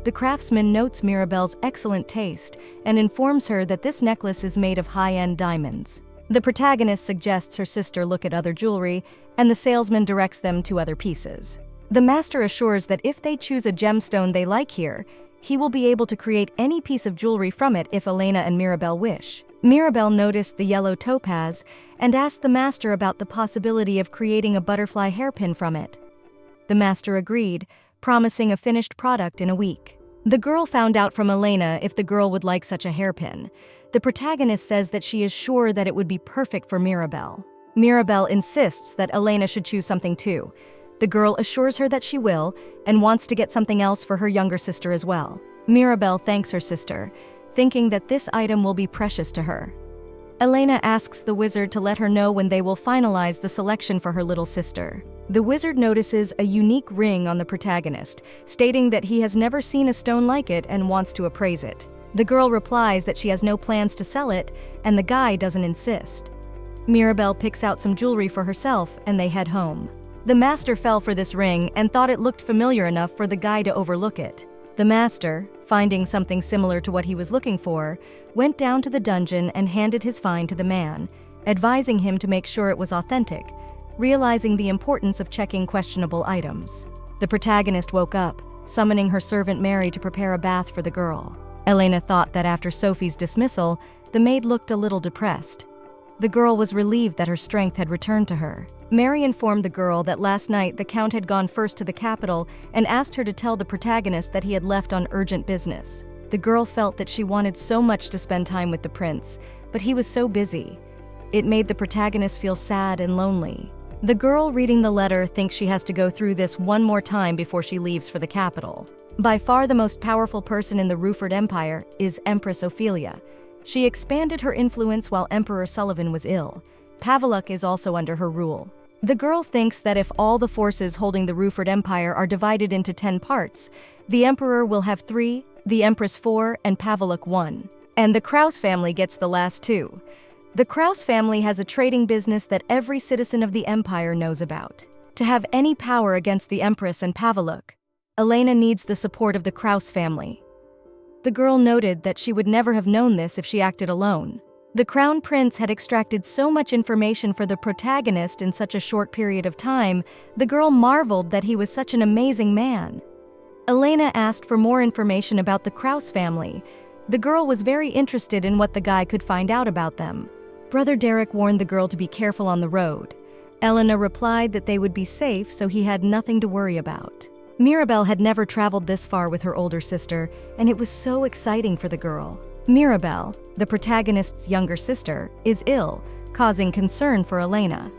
The craftsman notes Mirabelle's excellent taste and informs her that this necklace is made of high-end diamonds. The protagonist suggests her sister look at other jewelry, and the salesman directs them to other pieces. The master assures that if they choose a gemstone they like here, he will be able to create any piece of jewelry from it if Elena and Mirabelle wish. Mirabelle noticed the yellow topaz and asked the master about the possibility of creating a butterfly hairpin from it. The master agreed, promising a finished product in a week. The girl found out from Elena if the girl would like such a hairpin. The protagonist says that she is sure that it would be perfect for Mirabelle. Mirabelle insists that Elena should choose something too. The girl assures her that she will, and wants to get something else for her younger sister as well. Mirabelle thanks her sister, thinking that this item will be precious to her. Elena asks the wizard to let her know when they will finalize the selection for her little sister. The wizard notices a unique ring on the protagonist, stating that he has never seen a stone like it and wants to appraise it. The girl replies that she has no plans to sell it, and the guy doesn't insist. Mirabelle picks out some jewelry for herself, and they head home. The master fell for this ring and thought it looked familiar enough for the guy to overlook it. The master, finding something similar to what he was looking for, went down to the dungeon and handed his find to the man, advising him to make sure it was authentic, realizing the importance of checking questionable items. The protagonist woke up, summoning her servant Mary to prepare a bath for the girl. Elena thought that after Sophie's dismissal, the maid looked a little depressed. The girl was relieved that her strength had returned to her. Mary informed the girl that last night the Count had gone first to the capital and asked her to tell the protagonist that he had left on urgent business. The girl felt that she wanted so much to spend time with the prince, but he was so busy. It made the protagonist feel sad and lonely. The girl reading the letter thinks she has to go through this one more time before she leaves for the capital. By far the most powerful person in the Rufford Empire is Empress Ophelia. She expanded her influence while Emperor Sullivan was ill. Paveluk is also under her rule. The girl thinks that if all the forces holding the Rufford Empire are divided into 10 parts, the Emperor will have 3, the Empress 4, and Paveluk 1. And the Kraus family gets the last 2. The Kraus family has a trading business that every citizen of the Empire knows about. To have any power against the Empress and Paveluk, Elena needs the support of the Kraus family. The girl noted that she would never have known this if she acted alone. The Crown Prince had extracted so much information for the protagonist in such a short period of time, the girl marveled that he was such an amazing man. Elena asked for more information about the Kraus family. The girl was very interested in what the guy could find out about them. Brother Derek warned the girl to be careful on the road. Elena replied that they would be safe, so he had nothing to worry about. Mirabelle had never traveled this far with her older sister, and it was so exciting for the girl. Mirabelle, the protagonist's younger sister, is ill, causing concern for Elena.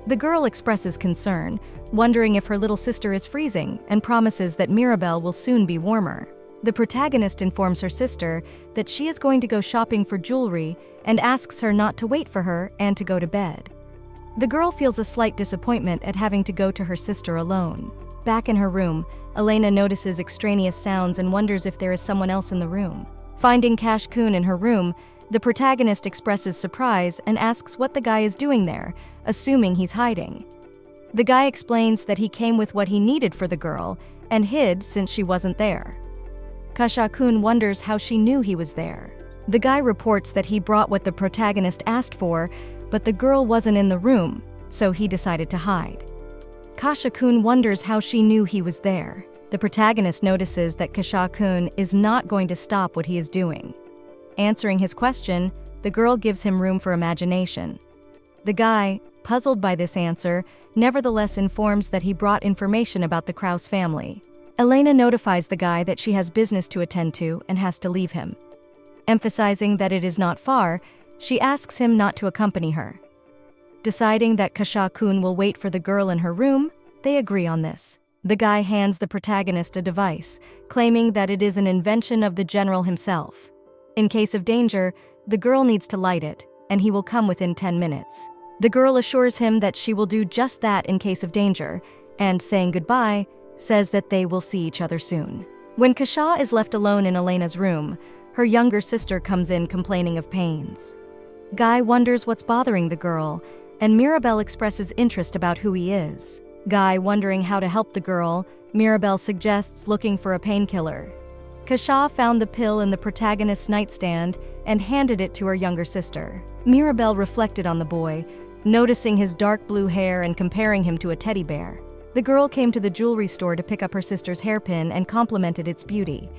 The girl expresses concern, wondering if her little sister is freezing, and promises that Mirabelle will soon be warmer. The protagonist informs her sister that she is going to go shopping for jewelry and asks her not to wait for her and to go to bed. The girl feels a slight disappointment at having to go to her sister alone. Back in her room, Elena notices extraneous sounds and wonders if there is someone else in the room. Finding Cash-kun in her room, the protagonist expresses surprise and asks what the guy is doing there, assuming he's hiding. The guy explains that he came with what he needed for the girl and hid since she wasn't there. Cash-kun wonders how she knew he was there. The guy reports that he brought what the protagonist asked for, but the girl wasn't in the room, so he decided to hide. Cash-kun wonders how she knew he was there. The protagonist notices that Cash-kun is not going to stop what he is doing. Answering his question, the girl gives him room for imagination. The guy, puzzled by this answer, nevertheless informs that he brought information about the Kraus family. Elena notifies the guy that she has business to attend to and has to leave him. Emphasizing that it is not far, she asks him not to accompany her. Deciding that Cash-kun will wait for the girl in her room, they agree on this. The guy hands the protagonist a device, claiming that it is an invention of the general himself. In case of danger, the girl needs to light it, and he will come within 10 minutes. The girl assures him that she will do just that in case of danger, and saying goodbye, says that they will see each other soon. When Kasha is left alone in Elena's room, her younger sister comes in complaining of pains. Guy wonders what's bothering the girl, and Mirabelle expresses interest about who he is. Guy wondering how to help the girl, Mirabelle suggests looking for a painkiller. Kasha found the pill in the protagonist's nightstand and handed it to her younger sister. Mirabelle reflected on the boy, noticing his dark blue hair and comparing him to a teddy bear. The girl came to the jewelry store to pick up her sister's hairpin and complimented its beauty.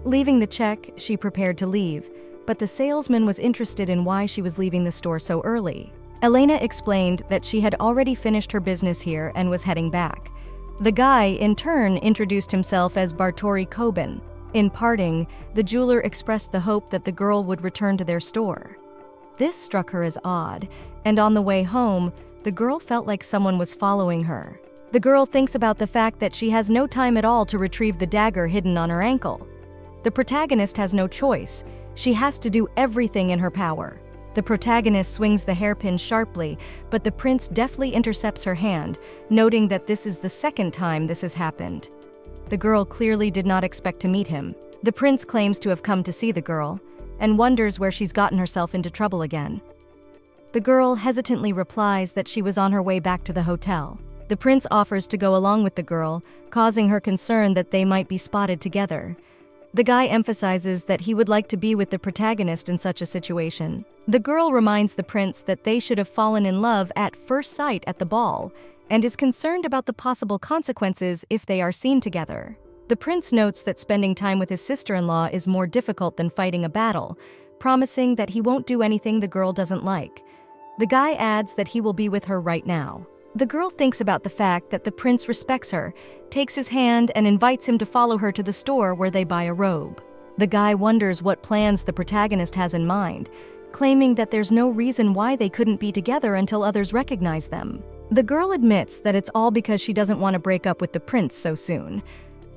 Leaving the check, she prepared to leave, but the salesman was interested in why she was leaving the store so early. Elena explained that she had already finished her business here and was heading back. The guy, in turn, introduced himself as Bartori Kobin. In parting, the jeweler expressed the hope that the girl would return to their store. This struck her as odd, and on the way home, the girl felt like someone was following her. The girl thinks about the fact that she has no time at all to retrieve the dagger hidden on her ankle. The protagonist has no choice. She has to do everything in her power. The protagonist swings the hairpin sharply, but the prince deftly intercepts her hand, noting that this is the second time this has happened. The girl clearly did not expect to meet him. The prince claims to have come to see the girl, and wonders where she's gotten herself into trouble again. The girl hesitantly replies that she was on her way back to the hotel. The prince offers to go along with the girl, causing her concern that they might be spotted together. The guy emphasizes that he would like to be with the protagonist in such a situation. The girl reminds the prince that they should have fallen in love at first sight at the ball, and is concerned about the possible consequences if they are seen together. The prince notes that spending time with his sister-in-law is more difficult than fighting a battle, promising that he won't do anything the girl doesn't like. The guy adds that he will be with her right now. The girl thinks about the fact that the prince respects her, takes his hand and invites him to follow her to the store where they buy a robe. The guy wonders what plans the protagonist has in mind, claiming that there's no reason why they couldn't be together until others recognize them. The girl admits that it's all because she doesn't want to break up with the prince so soon,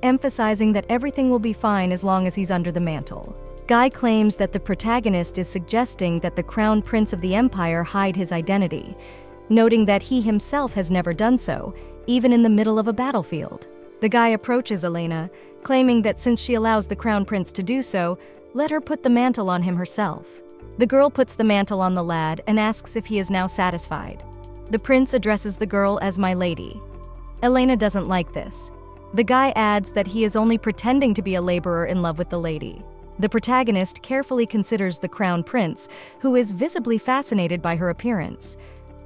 emphasizing that everything will be fine as long as he's under the mantle. Guy claims that the protagonist is suggesting that the crown prince of the empire hide his identity, noting that he himself has never done so, even in the middle of a battlefield. The guy approaches Elena, claiming that since she allows the crown prince to do so, let her put the mantle on him herself. The girl puts the mantle on the lad and asks if he is now satisfied. The prince addresses the girl as my lady. Elena doesn't like this. The guy adds that he is only pretending to be a laborer in love with the lady. The protagonist carefully considers the crown prince, who is visibly fascinated by her appearance.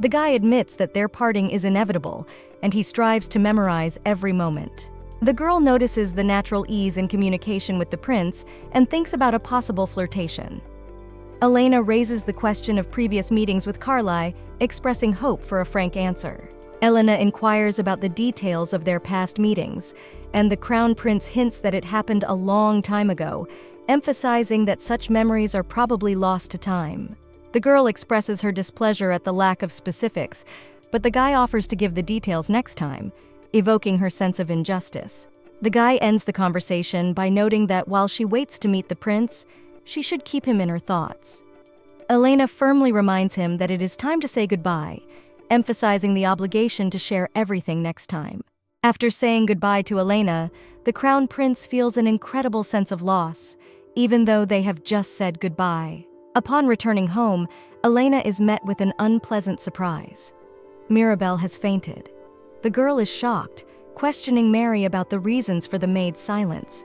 The guy admits that their parting is inevitable, and he strives to memorize every moment. The girl notices the natural ease in communication with the prince and thinks about a possible flirtation. Elena raises the question of previous meetings with Carly, expressing hope for a frank answer. Elena inquires about the details of their past meetings, and the crown prince hints that it happened a long time ago, emphasizing that such memories are probably lost to time. The girl expresses her displeasure at the lack of specifics, but the guy offers to give the details next time, evoking her sense of injustice. The guy ends the conversation by noting that while she waits to meet the prince, she should keep him in her thoughts. Elena firmly reminds him that it is time to say goodbye, emphasizing the obligation to share everything next time. After saying goodbye to Elena, the Crown Prince feels an incredible sense of loss, even though they have just said goodbye. Upon returning home, Elena is met with an unpleasant surprise. Mirabelle has fainted. The girl is shocked, questioning Mary about the reasons for the maid's silence.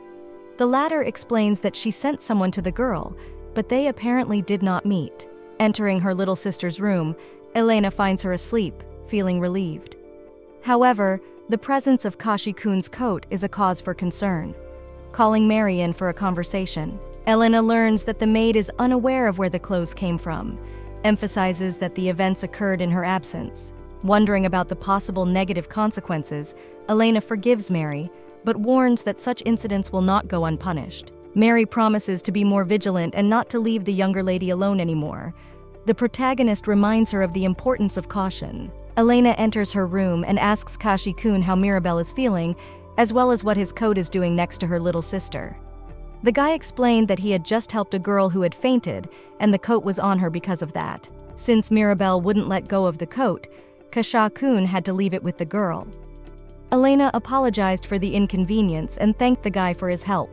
The latter explains that she sent someone to the girl, but they apparently did not meet. Entering her little sister's room, Elena finds her asleep, feeling relieved. However, the presence of Kashi-kun's coat is a cause for concern. Calling Mary in for a conversation, Elena learns that the maid is unaware of where the clothes came from, emphasizes that the events occurred in her absence. Wondering about the possible negative consequences, Elena forgives Mary, but warns that such incidents will not go unpunished. Mary promises to be more vigilant and not to leave the younger lady alone anymore. The protagonist reminds her of the importance of caution. Elena enters her room and asks Kashi-kun how Mirabelle is feeling, as well as what his coat is doing next to her little sister. The guy explained that he had just helped a girl who had fainted, and the coat was on her because of that. Since Mirabelle wouldn't let go of the coat, Kashi-kun had to leave it with the girl. Elena apologized for the inconvenience and thanked the guy for his help.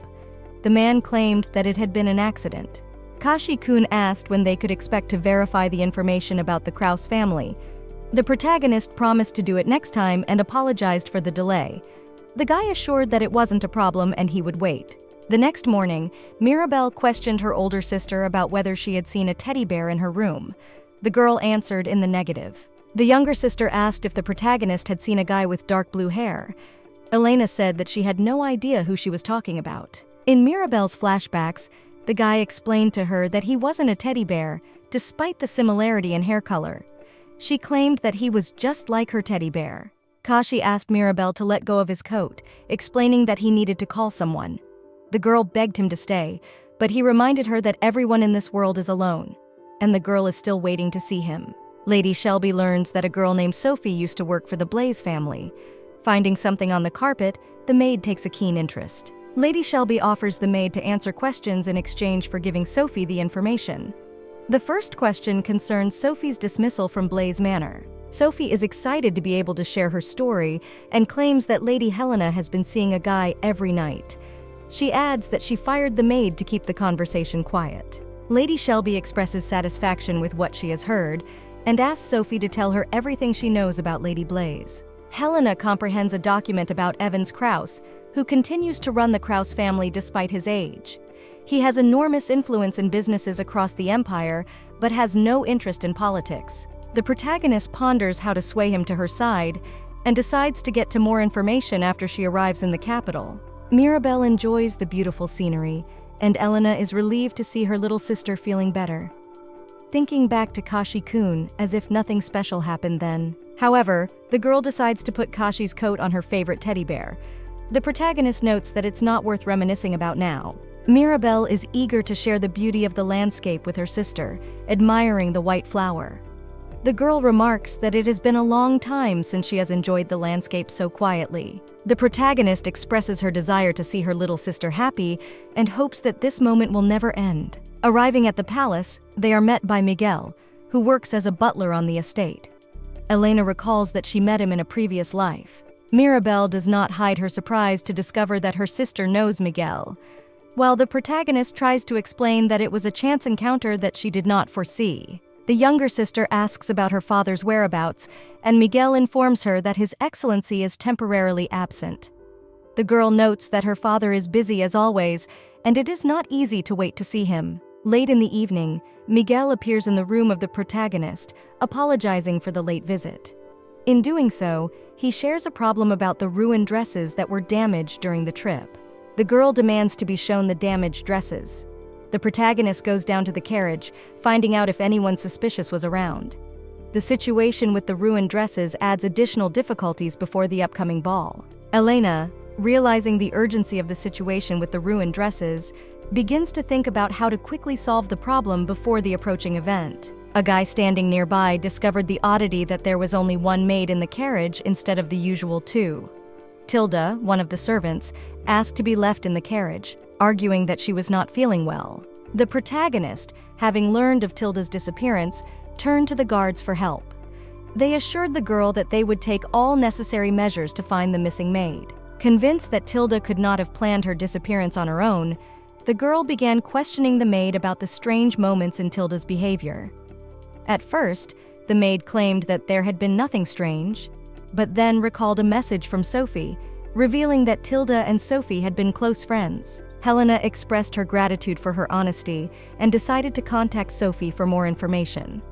The man claimed that it had been an accident. Kashi-kun asked when they could expect to verify the information about the Kraus family. The protagonist promised to do it next time and apologized for the delay. The guy assured that it wasn't a problem and he would wait. The next morning, Mirabelle questioned her older sister about whether she had seen a teddy bear in her room. The girl answered in the negative. The younger sister asked if the protagonist had seen a guy with dark blue hair. Elena said that she had no idea who she was talking about. In Mirabelle's flashbacks, the guy explained to her that he wasn't a teddy bear, despite the similarity in hair color. She claimed that he was just like her teddy bear. Kashi asked Mirabelle to let go of his coat, explaining that he needed to call someone. The girl begged him to stay, but he reminded her that everyone in this world is alone, and the girl is still waiting to see him. Lady Shelby learns that a girl named Sophie used to work for the Blaze family. Finding something on the carpet, the maid takes a keen interest. Lady Shelby offers the maid to answer questions in exchange for giving Sophie the information. The first question concerns Sophie's dismissal from Blaze Manor. Sophie is excited to be able to share her story and claims that Lady Helena has been seeing a guy every night. She adds that she fired the maid to keep the conversation quiet. Lady Shelby expresses satisfaction with what she has heard and asks Sophie to tell her everything she knows about Lady Blaze. Helena comprehends a document about Evans Kraus, who continues to run the Kraus family despite his age. He has enormous influence in businesses across the empire, but has no interest in politics. The protagonist ponders how to sway him to her side and decides to get to more information after she arrives in the capital. Mirabelle enjoys the beautiful scenery, and Elena is relieved to see her little sister feeling better. Thinking back to Kashi-kun as if nothing special happened then. However, the girl decides to put Kashi's coat on her favorite teddy bear. The protagonist notes that it's not worth reminiscing about now. Mirabelle is eager to share the beauty of the landscape with her sister, admiring the white flower. The girl remarks that it has been a long time since she has enjoyed the landscape so quietly. The protagonist expresses her desire to see her little sister happy and hopes that this moment will never end. Arriving at the palace, they are met by Miguel, who works as a butler on the estate. Elena recalls that she met him in a previous life. Mirabelle does not hide her surprise to discover that her sister knows Miguel, while the protagonist tries to explain that it was a chance encounter that she did not foresee. The younger sister asks about her father's whereabouts, and Miguel informs her that His Excellency is temporarily absent. The girl notes that her father is busy as always, and it is not easy to wait to see him. Late in the evening, Miguel appears in the room of the protagonist, apologizing for the late visit. In doing so, he shares a problem about the ruined dresses that were damaged during the trip. The girl demands to be shown the damaged dresses. The protagonist goes down to the carriage, finding out if anyone suspicious was around. The situation with the ruined dresses adds additional difficulties before the upcoming ball. Elena, realizing the urgency of the situation with the ruined dresses, begins to think about how to quickly solve the problem before the approaching event. A guy standing nearby discovered the oddity that there was only one maid in the carriage instead of the usual two. Tilda, one of the servants, asked to be left in the carriage, arguing that she was not feeling well. The protagonist, having learned of Tilda's disappearance, turned to the guards for help. They assured the girl that they would take all necessary measures to find the missing maid. Convinced that Tilda could not have planned her disappearance on her own, the girl began questioning the maid about the strange moments in Tilda's behavior. At first, the maid claimed that there had been nothing strange, but then recalled a message from Sophie, revealing that Tilda and Sophie had been close friends. Helena expressed her gratitude for her honesty and decided to contact Sophie for more information.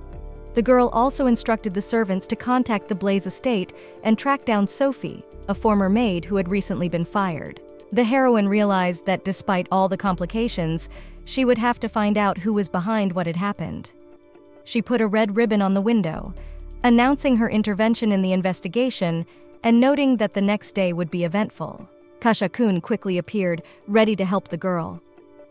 The girl also instructed the servants to contact the Blaze estate and track down Sophie, a former maid who had recently been fired. The heroine realized that despite all the complications, she would have to find out who was behind what had happened. She put a red ribbon on the window, announcing her intervention in the investigation and noting that the next day would be eventful. Kasha-kun quickly appeared, ready to help the girl.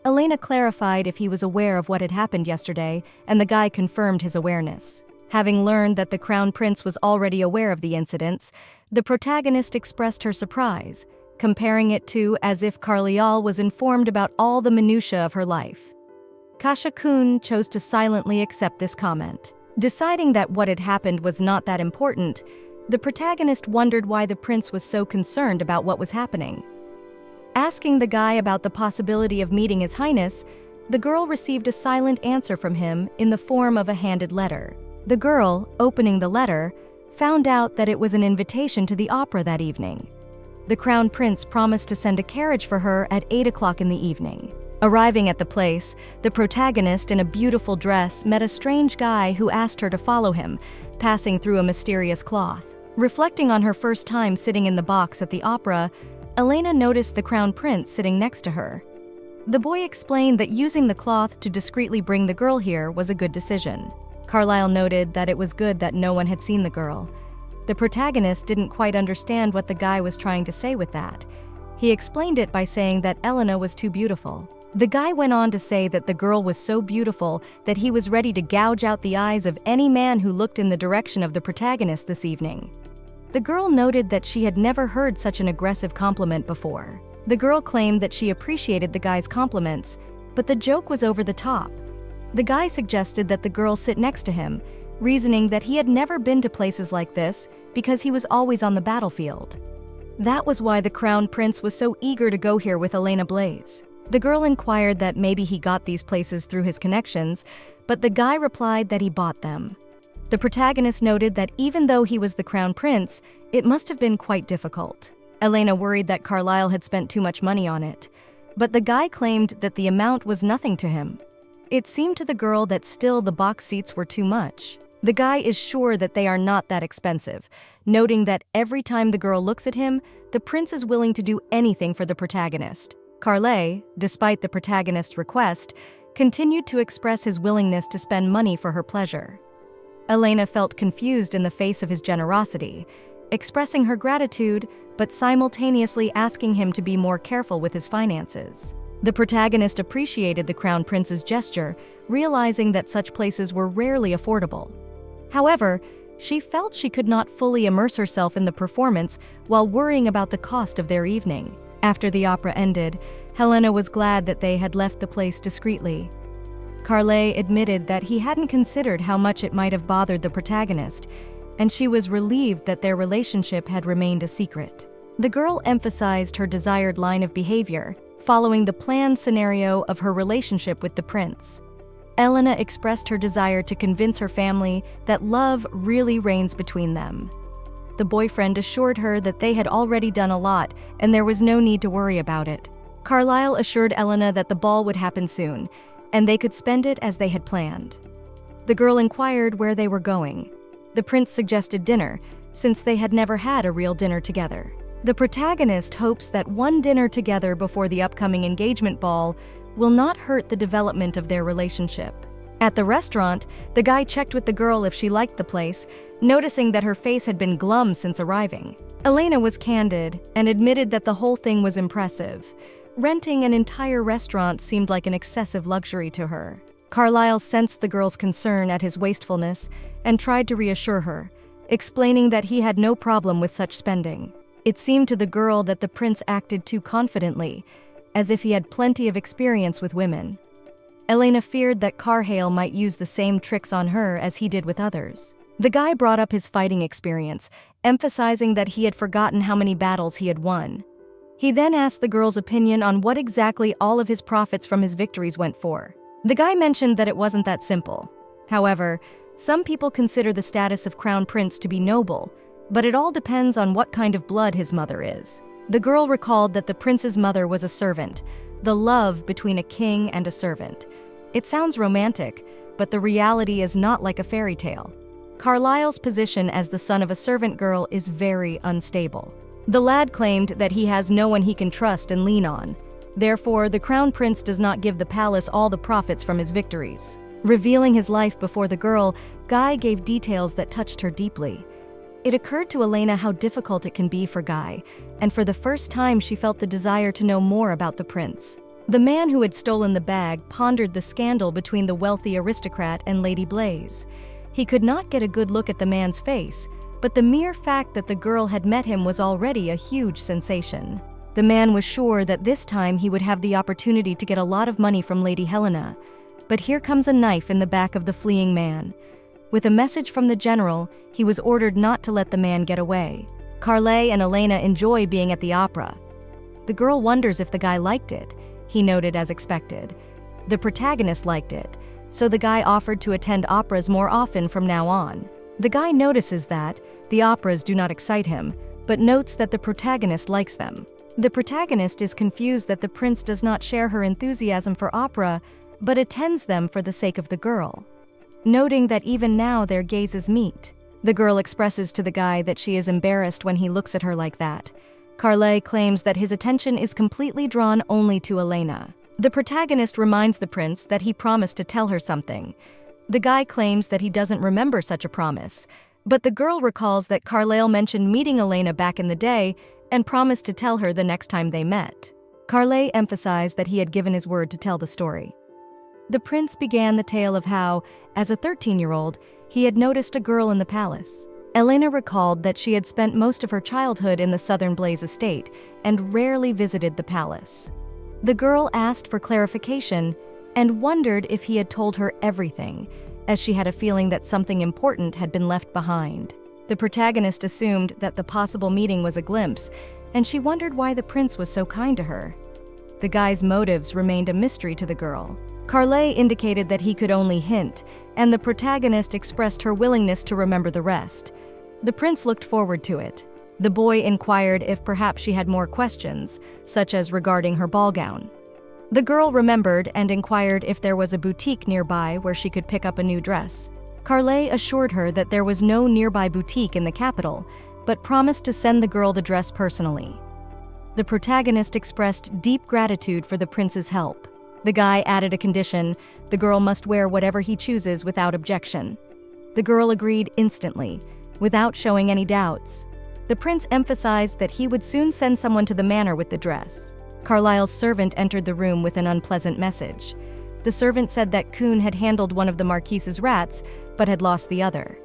Elena clarified if he was aware of what had happened yesterday, and the guy confirmed his awareness. Having learned that the Crown Prince was already aware of the incidents, the protagonist expressed her surprise, comparing it to as if Carlial was informed about all the minutiae of her life. Kasha-kun chose to silently accept this comment. Deciding that what had happened was not that important, the protagonist wondered why the prince was so concerned about what was happening. Asking the guy about the possibility of meeting His Highness, the girl received a silent answer from him in the form of a handed letter. The girl, opening the letter, found out that it was an invitation to the opera that evening. The Crown Prince promised to send a carriage for her at 8 o'clock in the evening. Arriving at the place, the protagonist in a beautiful dress met a strange guy who asked her to follow him, passing through a mysterious cloth. Reflecting on her first time sitting in the box at the opera, Elena noticed the Crown Prince sitting next to her. The boy explained that using the cloth to discreetly bring the girl here was a good decision. Carlyle noted that it was good that no one had seen the girl. The protagonist didn't quite understand what the guy was trying to say with that. He explained it by saying that Elena was too beautiful. The guy went on to say that the girl was so beautiful that he was ready to gouge out the eyes of any man who looked in the direction of the protagonist this evening. The girl noted that she had never heard such an aggressive compliment before. The girl claimed that she appreciated the guy's compliments, but the joke was over the top. The guy suggested that the girl sit next to him, reasoning that he had never been to places like this because he was always on the battlefield. That was why the Crown Prince was so eager to go here with Elena Blaze. The girl inquired that maybe he got these places through his connections, but the guy replied that he bought them. The protagonist noted that even though he was the Crown Prince, it must have been quite difficult. Elena worried that Carlyle had spent too much money on it, but the guy claimed that the amount was nothing to him. It seemed to the girl that still the box seats were too much. The guy is sure that they are not that expensive, noting that every time the girl looks at him, the prince is willing to do anything for the protagonist. Carlyle, despite the protagonist's request, continued to express his willingness to spend money for her pleasure. Elena felt confused in the face of his generosity, expressing her gratitude but simultaneously asking him to be more careful with his finances. The protagonist appreciated the Crown Prince's gesture, realizing that such places were rarely affordable. However, she felt she could not fully immerse herself in the performance while worrying about the cost of their evening. After the opera ended, Helena was glad that they had left the place discreetly. Carlyle admitted that he hadn't considered how much it might have bothered the protagonist, and she was relieved that their relationship had remained a secret. The girl emphasized her desired line of behavior, following the planned scenario of her relationship with the prince. Elena expressed her desire to convince her family that love really reigns between them. The boyfriend assured her that they had already done a lot and there was no need to worry about it. Carlyle assured Elena that the ball would happen soon, and they could spend it as they had planned. The girl inquired where they were going. The prince suggested dinner, since they had never had a real dinner together. The protagonist hopes that one dinner together before the upcoming engagement ball will not hurt the development of their relationship. At the restaurant, the guy checked with the girl if she liked the place, noticing that her face had been glum since arriving. Elena was candid and admitted that the whole thing was impressive. Renting an entire restaurant seemed like an excessive luxury to her. Carlyle sensed the girl's concern at his wastefulness and tried to reassure her, explaining that he had no problem with such spending. It seemed to the girl that the prince acted too confidently, as if he had plenty of experience with women. Elena feared that Carlyle might use the same tricks on her as he did with others. The guy brought up his fighting experience, emphasizing that he had forgotten how many battles he had won. He then asked the girl's opinion on what exactly all of his profits from his victories went for. The guy mentioned that it wasn't that simple. However, some people consider the status of crown prince to be noble, but it all depends on what kind of blood his mother is. The girl recalled that the prince's mother was a servant, the love between a king and a servant. It sounds romantic, but the reality is not like a fairy tale. Carlisle's position as the son of a servant girl is very unstable. The lad claimed that he has no one he can trust and lean on. Therefore, the crown prince does not give the palace all the profits from his victories. Revealing his life before the girl, Guy gave details that touched her deeply. It occurred to Elena how difficult it can be for Guy, and for the first time she felt the desire to know more about the prince. The man who had stolen the bag pondered the scandal between the wealthy aristocrat and Lady Blaze. He could not get a good look at the man's face, but the mere fact that the girl had met him was already a huge sensation. The man was sure that this time he would have the opportunity to get a lot of money from Lady Helena. But here comes a knife in the back of the fleeing man. With a message from the general, he was ordered not to let the man get away. Carlet and Elena enjoy being at the opera. The girl wonders if the guy liked it. He noted as expected. The protagonist liked it, so the guy offered to attend operas more often from now on. The guy notices that the operas do not excite him, but notes that the protagonist likes them. The protagonist is confused that the prince does not share her enthusiasm for opera, but attends them for the sake of the girl. Noting that even now their gazes meet, the girl expresses to the guy that she is embarrassed when he looks at her like that. Carlet claims that his attention is completely drawn only to Elena. The protagonist reminds the prince that he promised to tell her something. The guy claims that he doesn't remember such a promise, but the girl recalls that Carlyle mentioned meeting Elena back in the day and promised to tell her the next time they met. Carlet emphasized that he had given his word to tell the story. The prince began the tale of how, as a 13-year-old, he had noticed a girl in the palace. Elena recalled that she had spent most of her childhood in the Southern Blaze estate and rarely visited the palace. The girl asked for clarification and wondered if he had told her everything, as she had a feeling that something important had been left behind. The protagonist assumed that the possible meeting was a glimpse, and she wondered why the prince was so kind to her. The guy's motives remained a mystery to the girl. Carlet indicated that he could only hint, and the protagonist expressed her willingness to remember the rest. The prince looked forward to it. The boy inquired if perhaps she had more questions, such as regarding her ball gown. The girl remembered and inquired if there was a boutique nearby where she could pick up a new dress. Carlet assured her that there was no nearby boutique in the capital, but promised to send the girl the dress personally. The protagonist expressed deep gratitude for the prince's help. The guy added a condition: the girl must wear whatever he chooses without objection. The girl agreed instantly, without showing any doubts. The prince emphasized that he would soon send someone to the manor with the dress. Carlisle's servant entered the room with an unpleasant message. The servant said that Kuhn had handled one of the marquise's rats, but had lost the other.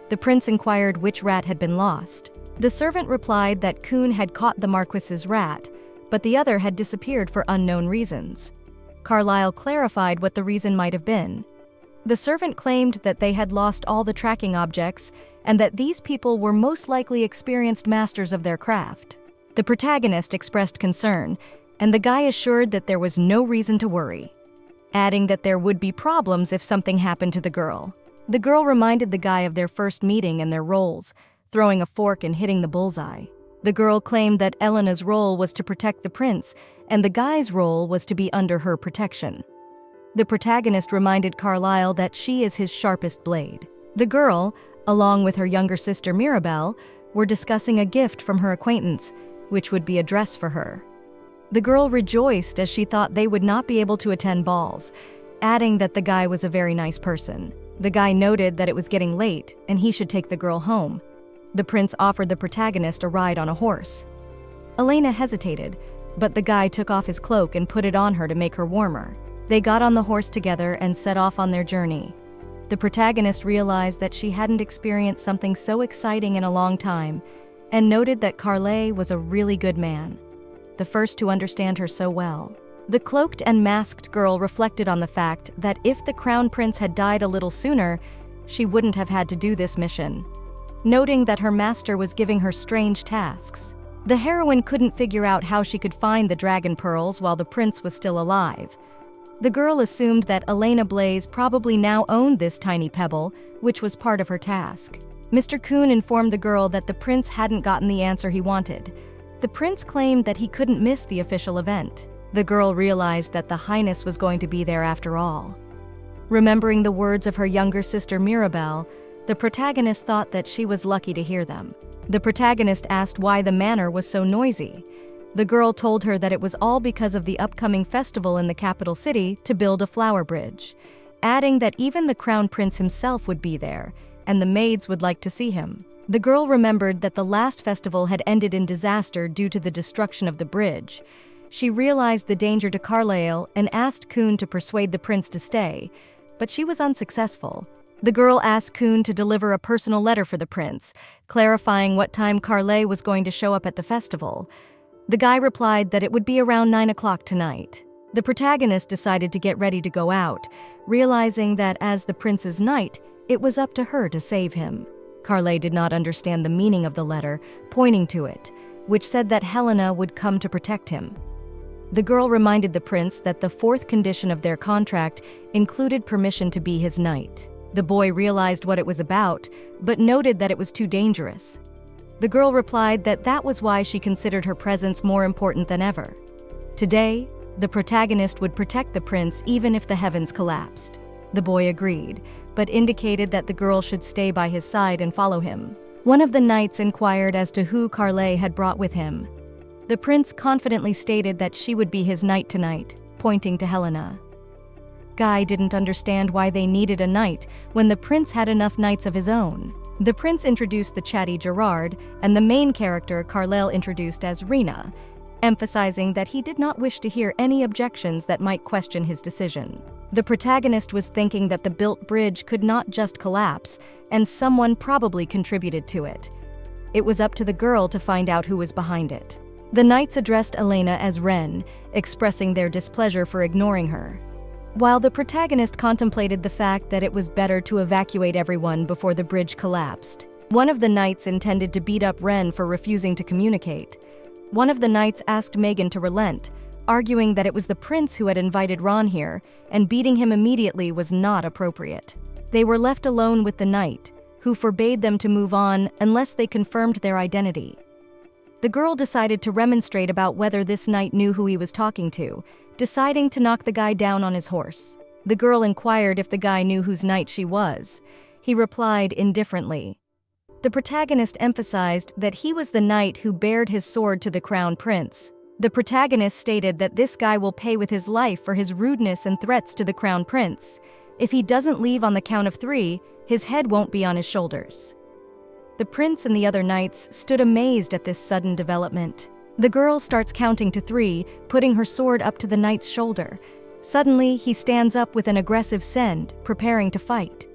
The prince inquired which rat had been lost. The servant replied that Kuhn had caught the marquis's rat, but the other had disappeared for unknown reasons. Carlisle clarified what the reason might have been. The servant claimed that they had lost all the tracking objects and that these people were most likely experienced masters of their craft. The protagonist expressed concern, and the guy assured that there was no reason to worry, adding that there would be problems if something happened to the girl. The girl reminded the guy of their first meeting and their roles, throwing a fork and hitting the bullseye. The girl claimed that Elena's role was to protect the prince, and the guy's role was to be under her protection. The protagonist reminded Carlisle that she is his sharpest blade. The girl, along with her younger sister Mirabelle, were discussing a gift from her acquaintance, which would be a dress for her. The girl rejoiced as she thought they would not be able to attend balls, adding that the guy was a very nice person. The guy noted that it was getting late and he should take the girl home. The prince offered the protagonist a ride on a horse. Elena hesitated, but the guy took off his cloak and put it on her to make her warmer. They got on the horse together and set off on their journey. The protagonist realized that she hadn't experienced something so exciting in a long time, and noted that Carlet was a really good man, the first to understand her so well. The cloaked and masked girl reflected on the fact that if the crown prince had died a little sooner, she wouldn't have had to do this mission, noting that her master was giving her strange tasks. The heroine couldn't figure out how she could find the dragon pearls while the prince was still alive. The girl assumed that Elena Blaze probably now owned this tiny pebble, which was part of her task. Mr. Kuhn informed the girl that the prince hadn't gotten the answer he wanted. The prince claimed that he couldn't miss the official event. The girl realized that the Highness was going to be there after all. Remembering the words of her younger sister Mirabelle, the protagonist thought that she was lucky to hear them. The protagonist asked why the manor was so noisy. The girl told her that it was all because of the upcoming festival in the capital city to build a flower bridge, adding that even the crown prince himself would be there, and the maids would like to see him. The girl remembered that the last festival had ended in disaster due to the destruction of the bridge. She realized the danger to Carlyle and asked Kuhn to persuade the prince to stay, but she was unsuccessful. The girl asked Kuhn to deliver a personal letter for the prince, clarifying what time Carlyle was going to show up at the festival. The guy replied that it would be around 9 o'clock tonight. The protagonist decided to get ready to go out, realizing that as the prince's knight, it was up to her to save him. Carlyle did not understand the meaning of the letter, pointing to it, which said that Helena would come to protect him. The girl reminded the prince that the fourth condition of their contract included permission to be his knight. The boy realized what it was about, but noted that it was too dangerous. The girl replied that that was why she considered her presence more important than ever. Today, the protagonist would protect the prince even if the heavens collapsed. The boy agreed, but indicated that the girl should stay by his side and follow him. One of the knights inquired as to who Carlyle had brought with him. The prince confidently stated that she would be his knight tonight, pointing to Helena. Guy didn't understand why they needed a knight when the prince had enough knights of his own. The prince introduced the chatty Gerard, and the main character Carlyle introduced as Rena, emphasizing that he did not wish to hear any objections that might question his decision. The protagonist was thinking that the built bridge could not just collapse, and someone probably contributed to it. It was up to the girl to find out who was behind it. The knights addressed Elena as Ren, expressing their displeasure for ignoring her. While the protagonist contemplated the fact that it was better to evacuate everyone before the bridge collapsed, one of the knights intended to beat up Ren for refusing to communicate. One of the knights asked Megan to relent, arguing that it was the prince who had invited Ron here, and beating him immediately was not appropriate. They were left alone with the knight, who forbade them to move on unless they confirmed their identity. The girl decided to remonstrate about whether this knight knew who he was talking to, deciding to knock the guy down on his horse. The girl inquired if the guy knew whose knight she was. He replied indifferently. The protagonist emphasized that he was the knight who bared his sword to the crown prince. The protagonist stated that this guy will pay with his life for his rudeness and threats to the crown prince. If he doesn't leave on the count of 3, his head won't be on his shoulders. The prince and the other knights stood amazed at this sudden development. The girl starts counting to 3, putting her sword up to the knight's shoulder. Suddenly, he stands up with an aggressive send, preparing to fight.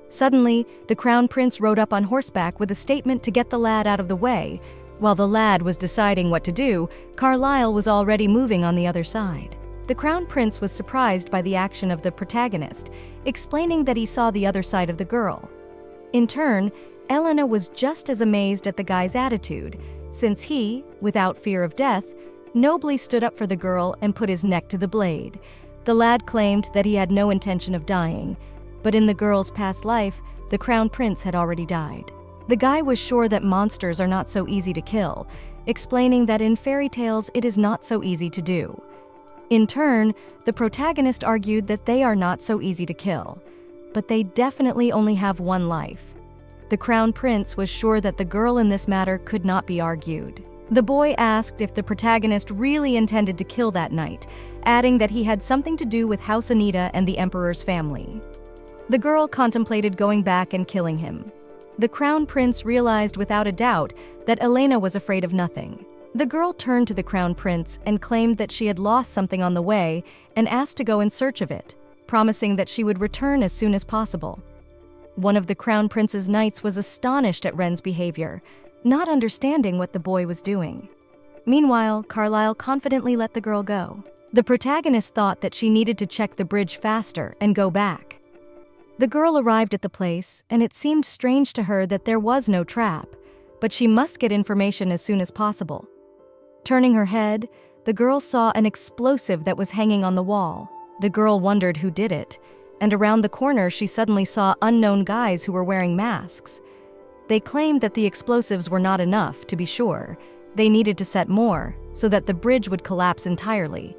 Suddenly, the crown prince rode up on horseback with a statement to get the lad out of the way. While the lad was deciding what to do, Carlyle was already moving on the other side. The crown prince was surprised by the action of the protagonist, explaining that he saw the other side of the girl. In turn, Elena was just as amazed at the guy's attitude, since he, without fear of death, nobly stood up for the girl and put his neck to the blade. The lad claimed that he had no intention of dying, but in the girl's past life, the crown prince had already died. The guy was sure that monsters are not so easy to kill, explaining that in fairy tales it is not so easy to do. In turn, the protagonist argued that they are not so easy to kill, but they definitely only have one life. The crown prince was sure that the girl in this matter could not be argued. The boy asked if the protagonist really intended to kill that night, adding that he had something to do with House Anita and the emperor's family. The girl contemplated going back and killing him. The crown prince realized without a doubt that Elena was afraid of nothing. The girl turned to the crown prince and claimed that she had lost something on the way and asked to go in search of it, promising that she would return as soon as possible. One of the crown prince's knights was astonished at Ren's behavior, not understanding what the boy was doing. Meanwhile, Carlyle confidently let the girl go. The protagonist thought that she needed to check the bridge faster and go back. The girl arrived at the place, and it seemed strange to her that there was no trap, but she must get information as soon as possible. Turning her head, the girl saw an explosive that was hanging on the wall. The girl wondered who did it, and around the corner she suddenly saw unknown guys who were wearing masks. They claimed that the explosives were not enough, to be sure. They needed to set more, so that the bridge would collapse entirely.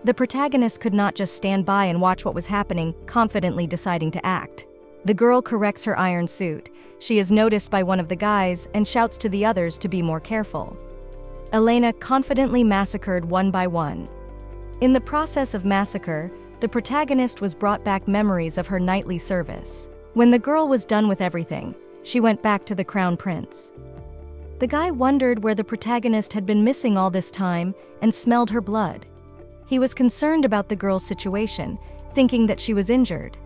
The protagonist could not just stand by and watch what was happening, confidently deciding to act. The girl corrects her iron suit. She is noticed by one of the guys and shouts to the others to be more careful. Elena confidently massacred one by one. In the process of massacre, the protagonist was brought back memories of her nightly service. When the girl was done with everything, she went back to the crown prince. The guy wondered where the protagonist had been missing all this time and smelled her blood. He was concerned about the girl's situation, thinking that she was injured.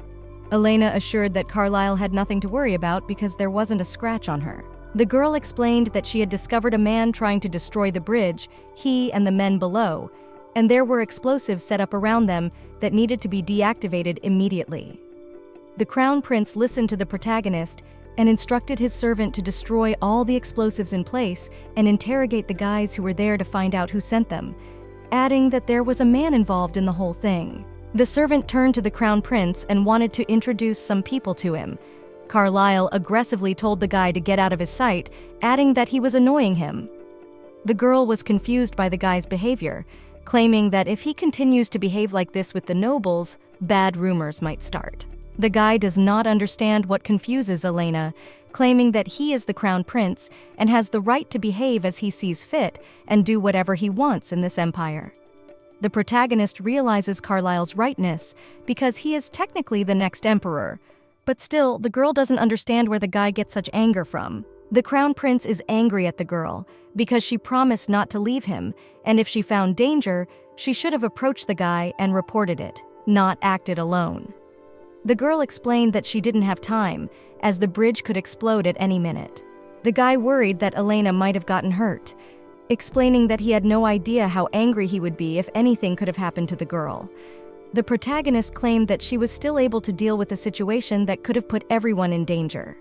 Elena assured that Carlyle had nothing to worry about because there wasn't a scratch on her. The girl explained that she had discovered a man trying to destroy the bridge, he and the men below, and there were explosives set up around them that needed to be deactivated immediately. The crown prince listened to the protagonist and instructed his servant to destroy all the explosives in place and interrogate the guys who were there to find out who sent them, adding that there was a man involved in the whole thing. The servant turned to the crown prince and wanted to introduce some people to him. Carlyle aggressively told the guy to get out of his sight, adding that he was annoying him. The girl was confused by the guy's behavior, claiming that if he continues to behave like this with the nobles, bad rumors might start. The guy does not understand what confuses Elena, claiming that he is the crown prince and has the right to behave as he sees fit and do whatever he wants in this empire. The protagonist realizes Carlyle's rightness because he is technically the next emperor, but still, the girl doesn't understand where the guy gets such anger from. The crown prince is angry at the girl because she promised not to leave him, and if she found danger, she should have approached the guy and reported it, not acted alone. The girl explained that she didn't have time, as the bridge could explode at any minute. The guy worried that Elena might have gotten hurt, explaining that he had no idea how angry he would be if anything could have happened to the girl. The protagonist claimed that she was still able to deal with a situation that could have put everyone in danger.